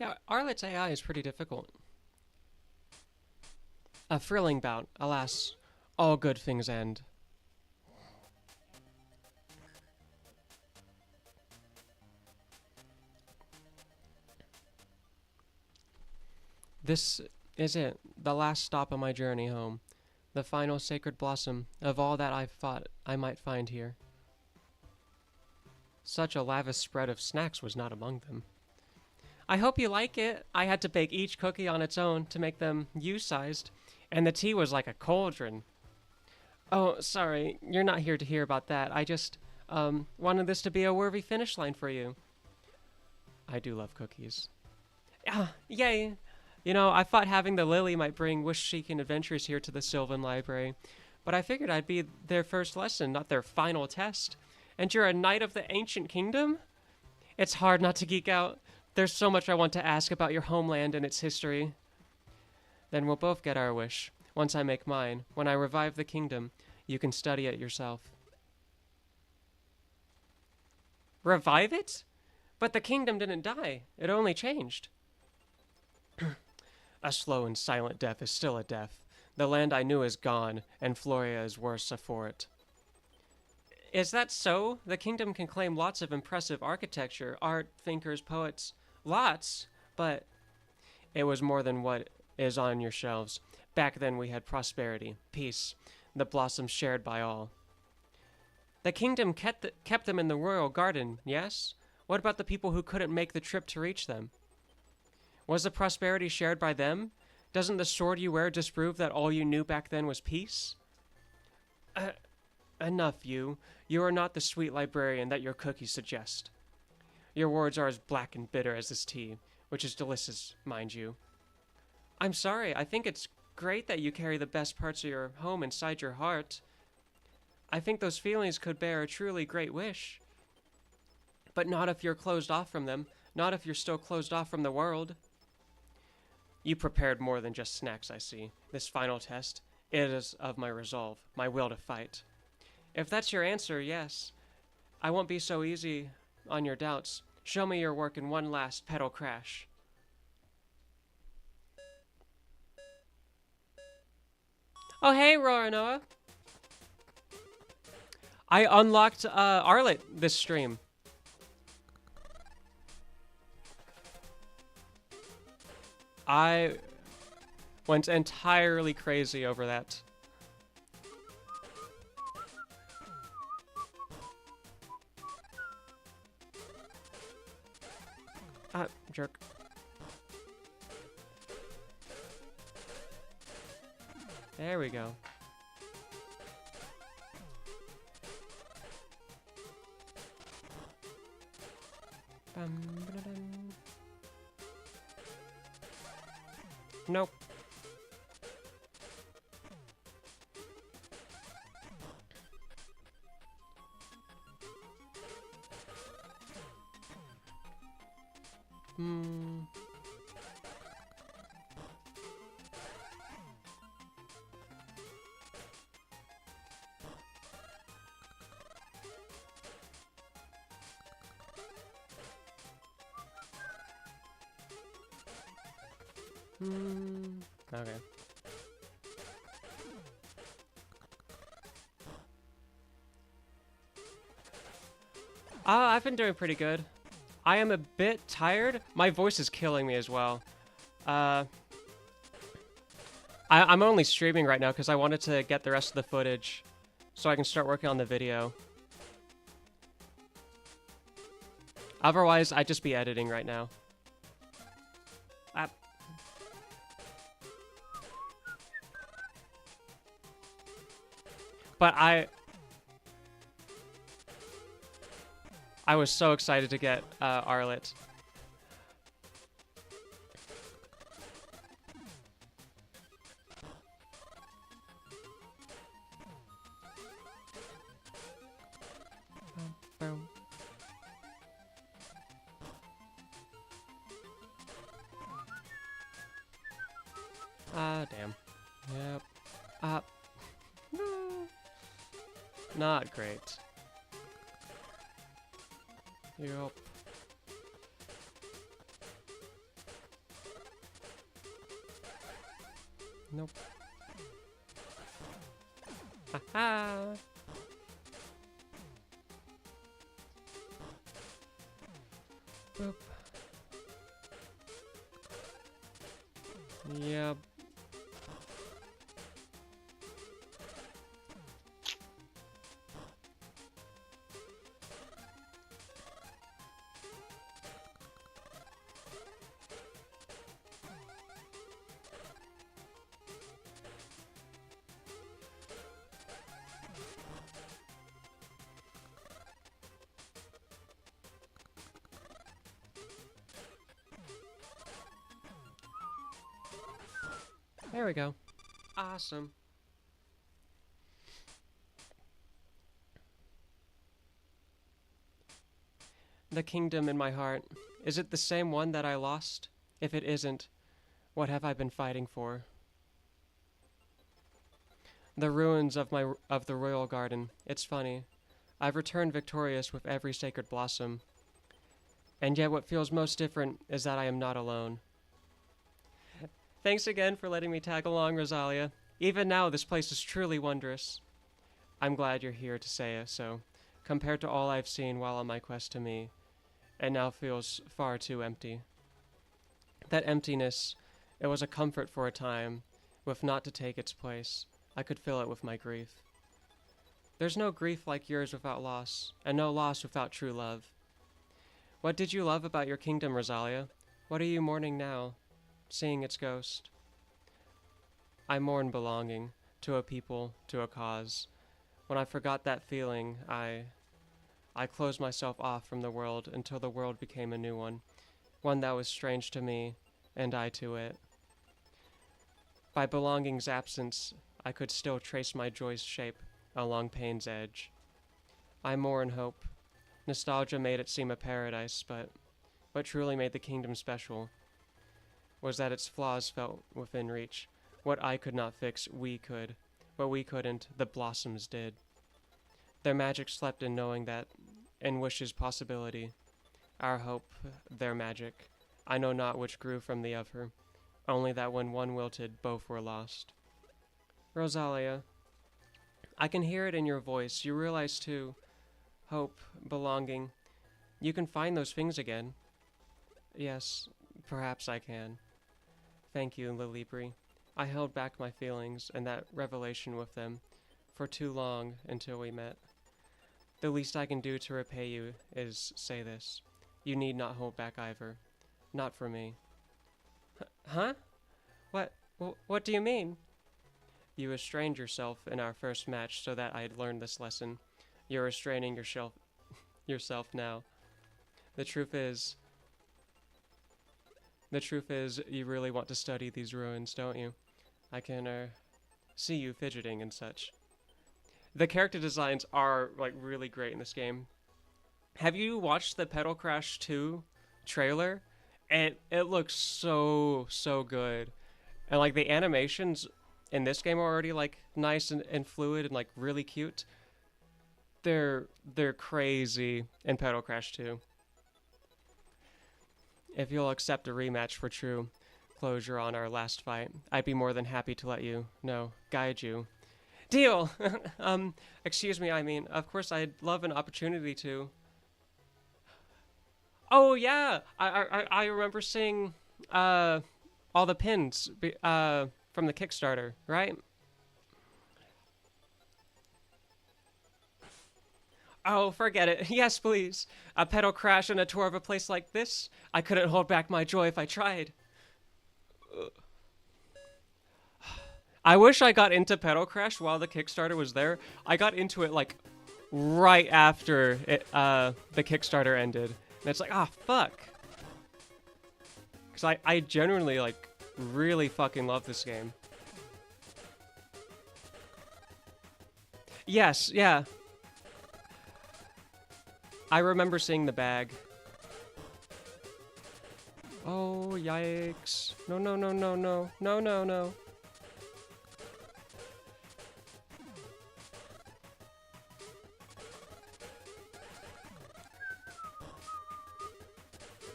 Yeah, Arlet's AI is pretty difficult. A thrilling bout, alas. All good things end. This is it, the last stop on my journey home. The final sacred blossom of all that I thought I might find here. Such a lavish spread of snacks was not among them. I hope you like it. I had to bake each cookie on its own to make them you-sized, and the tea was like a cauldron. Oh, sorry, you're not here to hear about that. I just, wanted this to be a worthy finish line for you. I do love cookies. Ah, yay! You know, I thought having the lily might bring wish-seeking adventurers here to the Sylvan Library, but I figured I'd be their first lesson, not their final test. And you're a knight of the ancient kingdom? It's hard not to geek out. There's so much I want to ask about your homeland and its history. Then we'll both get our wish. Once I make mine, when I revive the kingdom, you can study it yourself. Revive it? But the kingdom didn't die. It only changed. A slow and silent death is still a death. The land I knew is gone, and Floria is worse for it. Is that so? The kingdom can claim lots of impressive architecture, art, thinkers, poets. Lots? But it was more than what is on your shelves. Back then we had prosperity, peace, the blossoms shared by all. The kingdom kept them in the royal garden, yes? What about the people who couldn't make the trip to reach them? Was the prosperity shared by them? Doesn't the sword you wear disprove that all you knew back then was peace? Enough, you. You are not the sweet librarian that your cookies suggest. Your words are as black and bitter as this tea, which is delicious, mind you. I'm sorry, I think it's great that you carry the best parts of your home inside your heart. I think those feelings could bear a truly great wish. But not if you're closed off from them, not if you're still closed off from the world. You prepared more than just snacks, I see. This final test, it is of my resolve, my will to fight. If that's your answer, yes. I won't be so easy on your doubts. Show me your work in one last Petal crash. Oh, hey, Roranoa. I unlocked Arlet this stream. I went entirely crazy over that. Ah, jerk. There we go. Bum-ba-da-dum. Nope. Hmm. Hmm. Okay. I've been doing pretty good. I am a bit tired. My voice is killing me as well. Uh, I'm only streaming right now because I wanted to get the rest of the footage so I can start working on the video. Otherwise, I'd just be editing right now. Ah. But I was so excited to get Arlet. Boom. Ah, damn. Yep. Ah. No. Not great. Yep. Nope. Haha. Boop. Yep. There we go. Awesome. The kingdom in my heart. Is it the same one that I lost? If it isn't, what have I been fighting for? The ruins of the royal garden. It's funny. I've returned victorious with every sacred blossom. And yet what feels most different is that I am not alone. Thanks again for letting me tag along, Rosalia. Even now, this place is truly wondrous. I'm glad you're here to say so. Compared to all I've seen while on my quest to me, it now feels far too empty. That emptiness, it was a comfort for a time, with naught to take its place. I could fill it with my grief. There's no grief like yours without loss, and no loss without true love. What did you love about your kingdom, Rosalia? What are you mourning now, seeing its ghost? I mourn belonging, to a people, to a cause. When I forgot that feeling, I closed myself off from the world until the world became a new one that was strange to me, and I to it. By belonging's absence, I could still trace my joy's shape along pain's edge. I mourn hope. Nostalgia made it seem a paradise, but what truly made the kingdom special was that its flaws felt within reach. What I could not fix, we could. What we couldn't, the blossoms did. Their magic slept in knowing that, in wishes possibility. Our hope, their magic. I know not which grew from the other, only that when one wilted, both were lost. Rosalia, I can hear it in your voice. You realize too, hope, belonging. You can find those things again. Yes, perhaps I can. Thank you, Lilibri. I held back my feelings and that revelation with them for too long until we met. The least I can do to repay you is say this. You need not hold back either. Not for me. Huh? What? What do you mean? You restrained yourself in our first match so that I'd learned this lesson. You're restraining yourself now. The truth is, you really want to study these ruins, don't you? I can, see you fidgeting and such. The character designs are, like, really great in this game. Have you watched the Petal Crash 2 trailer? It looks so good. And, like, the animations in this game are already, like, nice and fluid and, like, really cute. They're crazy in Petal Crash 2. If you'll accept a rematch for true closure on our last fight, I'd be more than happy to let you know, guide you. Deal! Excuse me, I mean, of course I'd love an opportunity to. Oh, yeah! I remember seeing, all the pins, from the Kickstarter, right? Oh, forget it. Yes, please. A pedal crash and a tour of a place like this? I couldn't hold back my joy if I tried. I wish I got into Pedal Crash while the Kickstarter was there. I got into it like right after the Kickstarter ended. And it's like, ah, fuck. Because I genuinely like really fucking love this game. Yes, yeah. I remember seeing the bag. Oh, yikes. No, no, no, no, no. No, no, no.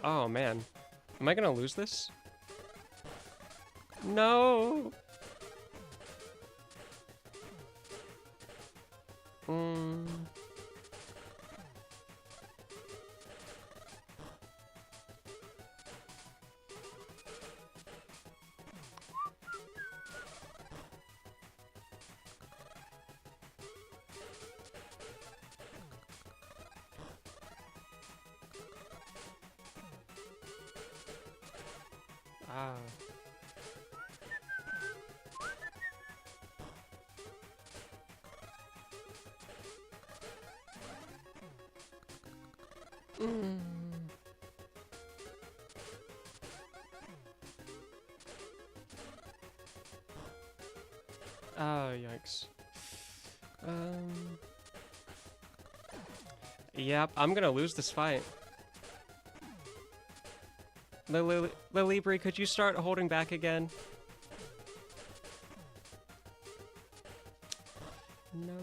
Oh, man. Am I gonna lose this? No! Mm. Ah. Mm. Oh, yikes. Yep, I'm gonna lose this fight. Lilibri, could you start holding back again? No.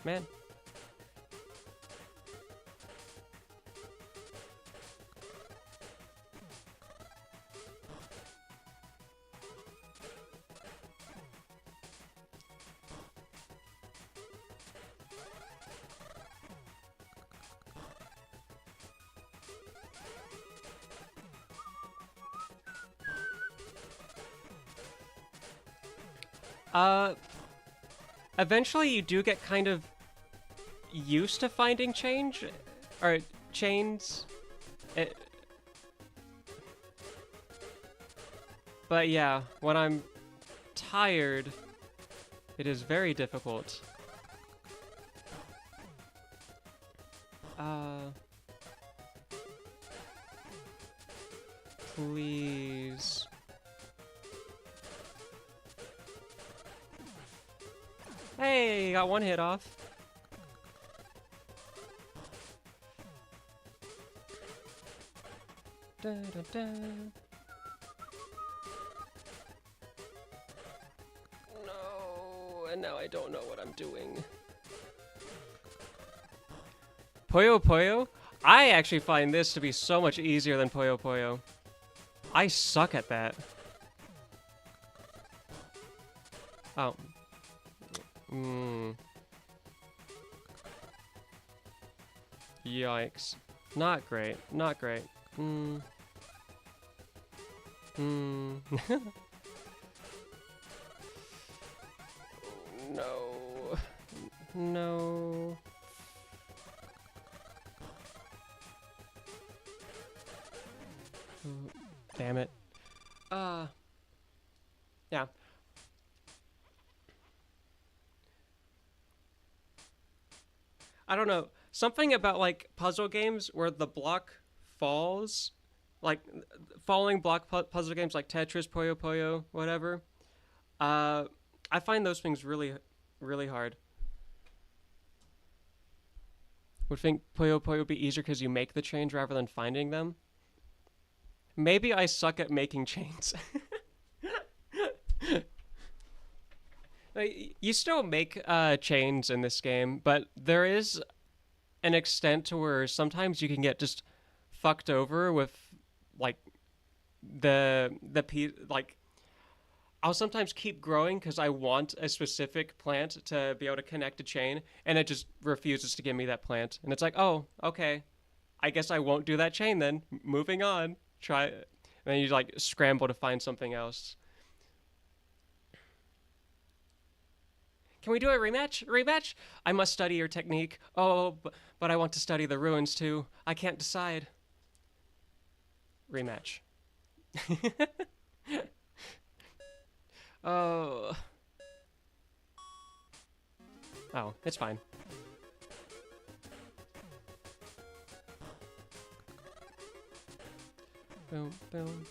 Man. Eventually you do get kind of used to finding change, or chains. But yeah, when I'm tired, it is very difficult. Please. Hey, got one hit off. Da, da, da. No, and now I don't know what I'm doing. Puyo Puyo? I actually find this to be so much easier than Puyo Puyo. I suck at that. Oh. Yikes. Not great. Not great. Hmm. No. No. Damn it. Uh, yeah. I don't know. Something about like puzzle games where the block falls, like falling block puzzle games like Tetris, Puyo Puyo, whatever. Uh, I find those things really, really hard. Would think Puyo Puyo would be easier because you make the chains rather than finding them. Maybe I suck at making chains. Like, you still make chains in this game, but there is an extent to where sometimes you can get just fucked over with like like I'll sometimes keep growing because I want a specific plant to be able to connect a chain, and it just refuses to give me that plant. And it's like, oh, okay, I guess I won't do that chain then. Moving on. Try. And then you like scramble to find something else. Can we do a rematch? Rematch? I must study your technique. Oh, but I want to study the ruins too. I can't decide. Rematch. Oh. Oh, it's fine. Boom, boom,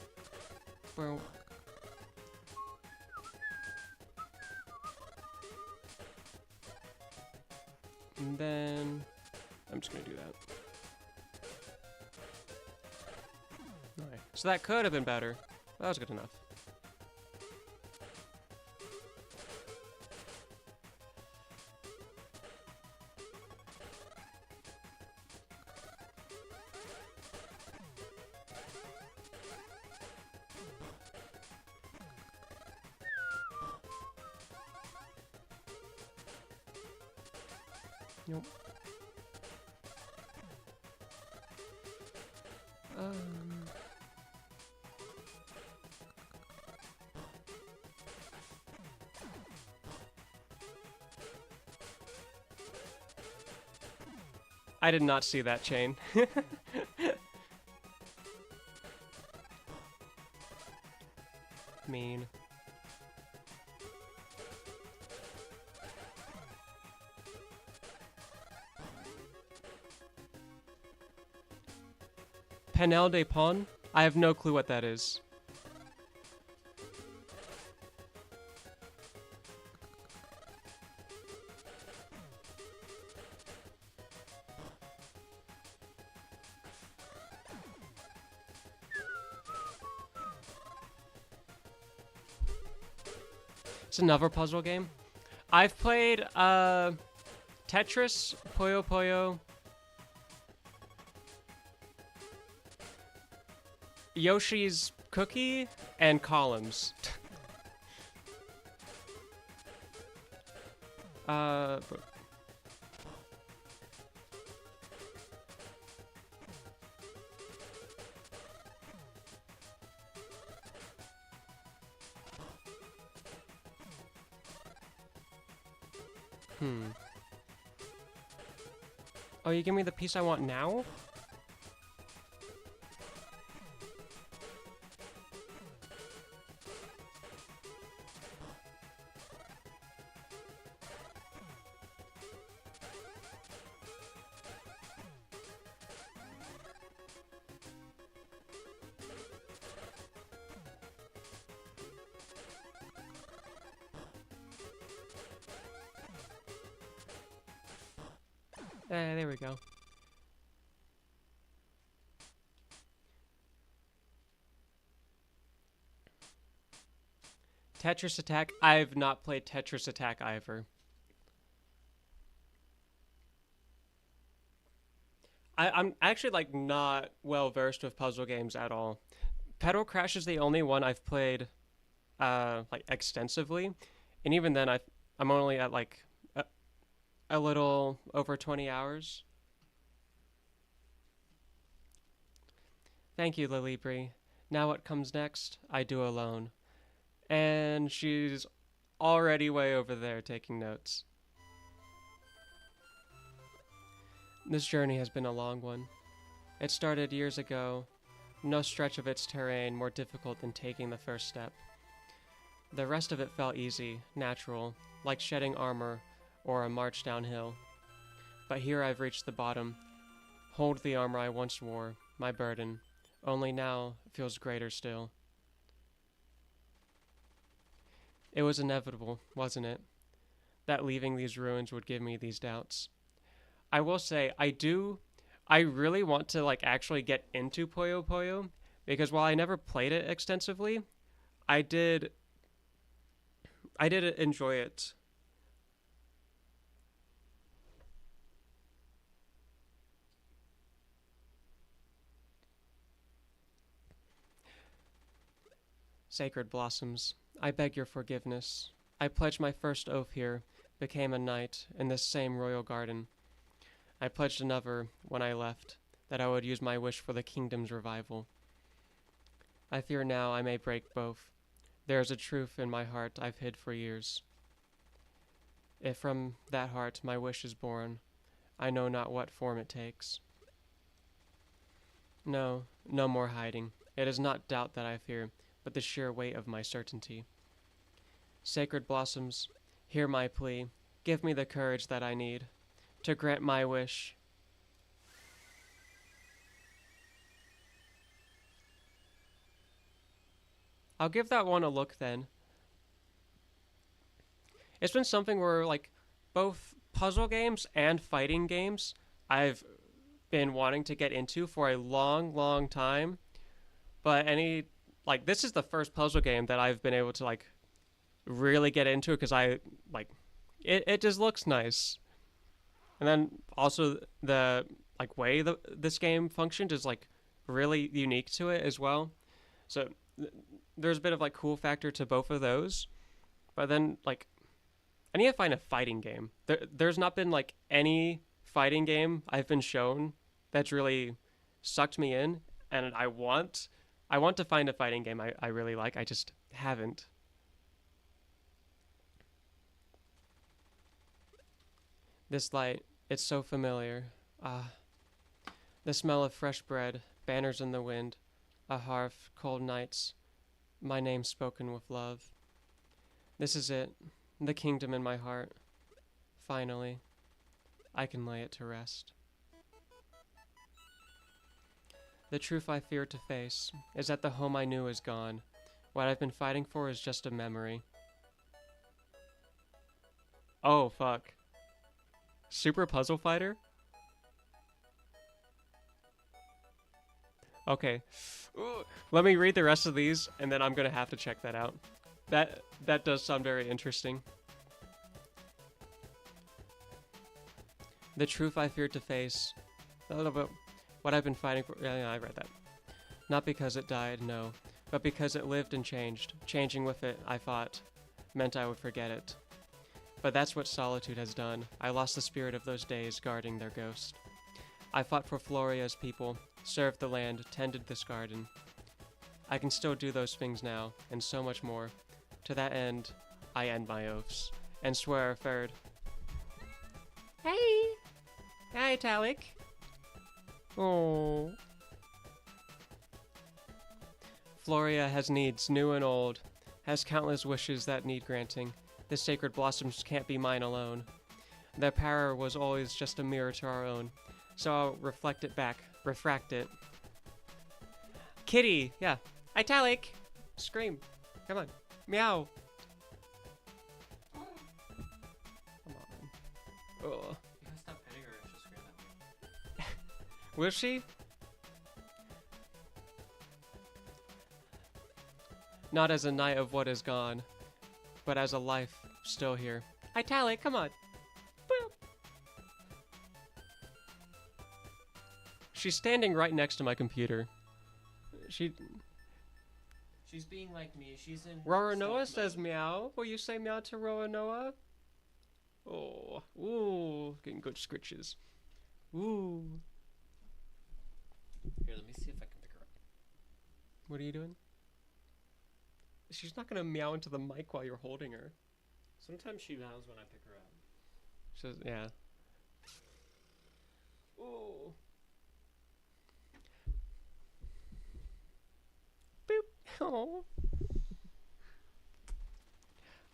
boom. And then I'm just gonna do that. Alright. So that could have been better. That was good enough. Nope. Um. I did not see that chain. Mean. Panel de Pon? I have no clue what that is. It's another puzzle game. I've played Tetris, Puyo Puyo, Yoshi's Cookie, and Columns. But hmm. Oh, you give me the piece I want now? There we go. Tetris Attack. I've not played Tetris Attack either. I'm actually like not well versed with puzzle games at all. Petal Crash is the only one I've played like extensively, and even then I'm only at like a little over 20 hours. Thank you, Lily Bree. Now what comes next, I do alone. And she's already way over there taking notes. This journey has been a long one. It started years ago, no stretch of its terrain more difficult than taking the first step. The rest of it felt easy, natural, like shedding armor or a march downhill. But here I've reached the bottom. Hold the armor I once wore, my burden, only now feels greater still. It was inevitable, wasn't it? That leaving these ruins would give me these doubts. I will say, I really want to like actually get into Puyo Puyo because while I never played it extensively, I did I did enjoy it. Sacred blossoms, I beg your forgiveness. I pledged my first oath here, became a knight in this same royal garden. I pledged another when I left, that I would use my wish for the kingdom's revival. I fear now I may break both. There is a truth in my heart I've hid for years. If from that heart my wish is born, I know not what form it takes. No, no more hiding. It is not doubt that I fear, but the sheer weight of my certainty. Sacred blossoms, hear my plea. Give me the courage that I need to grant my wish. I'll give that one a look then. It's been something where, like, both puzzle games and fighting games I've been wanting to get into for a long, long time. But this is the first puzzle game that I've been able to, like, really get into because it just looks nice. And then also the, like, way this game functioned is, like, really unique to it as well. So there's a bit of, like, cool factor to both of those. But then, like, I need to find a fighting game. There's not been like any fighting game I've been shown that's really sucked me in, and I want to find a fighting game I really like. I just haven't. This light, it's so familiar. Ah, the smell of fresh bread, banners in the wind, a hearth, cold nights, my name spoken with love. This is it, the kingdom in my heart. Finally, I can lay it to rest. The truth I fear to face is that the home I knew is gone. What I've been fighting for is just a memory. Oh, fuck. Super Puzzle Fighter? Okay. Ooh, let me read the rest of these, and then I'm gonna have to check that out. That does sound very interesting. The truth I feared to face. What I've been fighting for. Yeah, I read that. Not because it died, no, but because it lived and changed. Changing with it, I thought, meant I would forget it. But that's what solitude has done. I lost the spirit of those days guarding their ghost. I fought for Floria's people, served the land, tended this garden. I can still do those things now, and so much more. To that end, I end my oaths, and swear a third. Hey! Hi, Talik. Oh. Floria has needs, new and old, has countless wishes that need granting. The sacred blossoms can't be mine alone. Their power was always just a mirror to our own, so I'll reflect it back, refract it. Kitty, yeah. Italic! Scream. Come on. Meow. Come on. Ugh. You gotta stop petting her if she'll scream at me. Will she? Not as a knight of what is gone, but as a life still here. Italic, come on. Boop. She's standing right next to my computer. She's being like me. She's in. Roronoa stealth says mode. meow. Will you say meow to Roronoa? Oh, ooh, getting good scritches. Ooh. Here, let me see if I can pick her up. What are you doing? She's not gonna meow into the mic while you're holding her. Sometimes she meows when I pick her up. She's, yeah. Oh. Boop. Oh.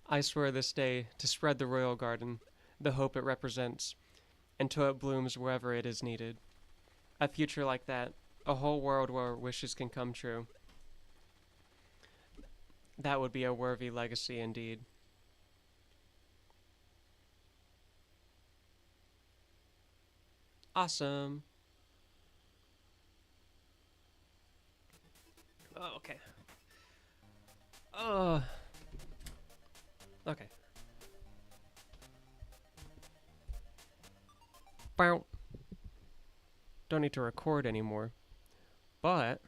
I swear this day to spread the royal garden, the hope it represents, until it blooms wherever it is needed. A future like that, a whole world where wishes can come true. That would be a worthy legacy indeed. Awesome. Oh, okay. Oh, okay. Bow. Don't need to record anymore. But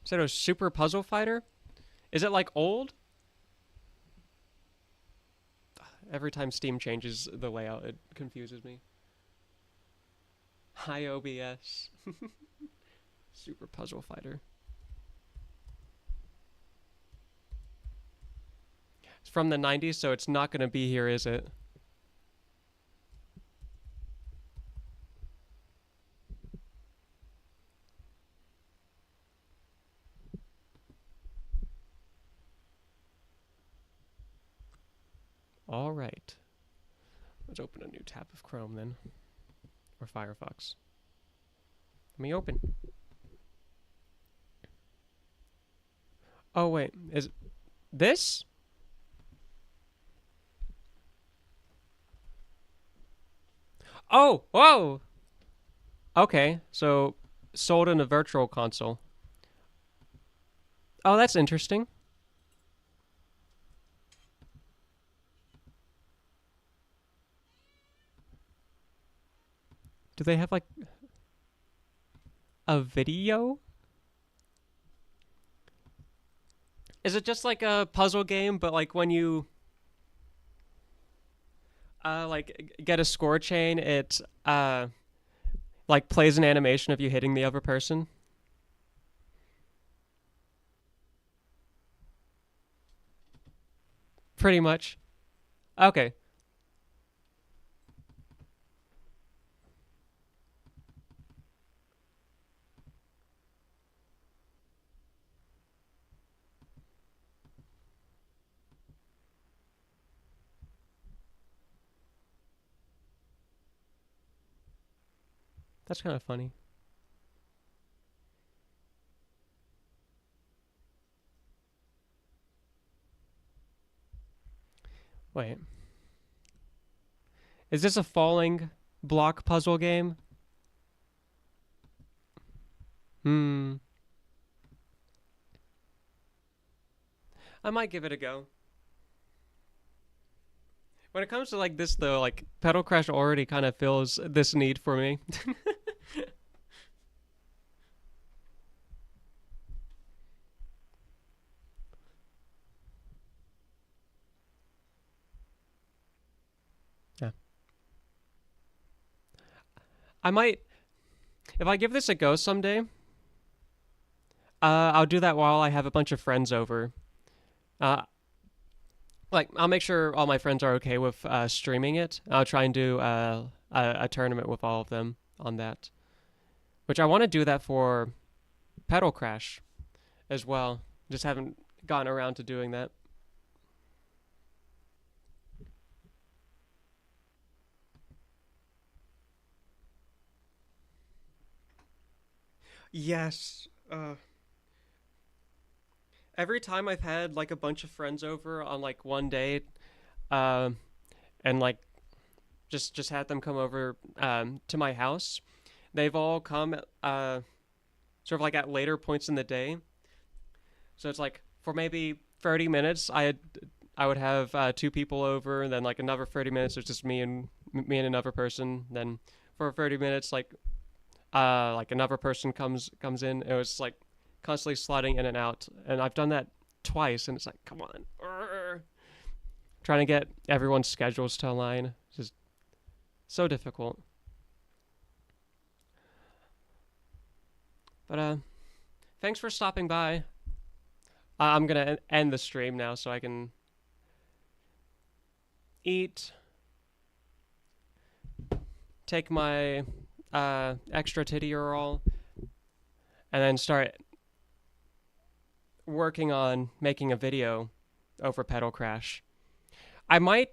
is it a Super Puzzle Fighter? Is it like old? Every time Steam changes the layout, it confuses me. Hi OBS. Super Puzzle Fighter. It's from the 90s, so it's not going to be here, is it? All right. Let's open a new tab of Chrome then. Or Firefox. Let me open. Oh, wait. Is this? Oh, whoa! Okay, so sold in a virtual console. Oh, that's interesting. Do they have like a video? Is it just like a puzzle game, but like when you like get a score chain, it like plays an animation of you hitting the other person? Pretty much. Okay, that's kind of funny. Wait, is this a falling block puzzle game? Hmm. I might give it a go. When it comes to like this though, like Pedal Crash already kind of fills this need for me. Yeah. I might if I give this a go someday, I'll do that while I have a bunch of friends over. Uh, like I'll make sure all my friends are okay with streaming it. I'll try and do a tournament with all of them on that. Which I want to do that for Pedal Crash as well. Just haven't gotten around to doing that. Yes. Every time I've had like a bunch of friends over on like one day, um, and like just had them come over to my house, they've all come sort of like at later points in the day. So it's like for maybe 30 minutes, I would have two people over, and then like another 30 minutes it's just me and another person. Then for 30 minutes, like another person comes in. It was like constantly sliding in and out, and I've done that twice, and it's like, come on, trying to get everyone's schedules to align. It's just so difficult. But thanks for stopping by. I'm gonna end the stream now so I can eat, take my extra titty roll, and then start working on making a video over Petal Crash. I might.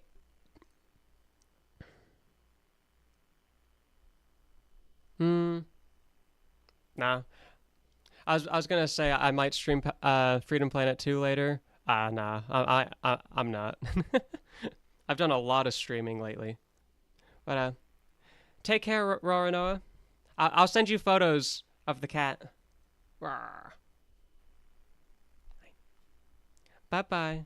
Hmm. Nah. I was gonna say I might stream Freedom Planet 2 later. Nah. I'm not. I've done a lot of streaming lately. But take care, Roranoa. I'll send you photos of the cat. Bye bye.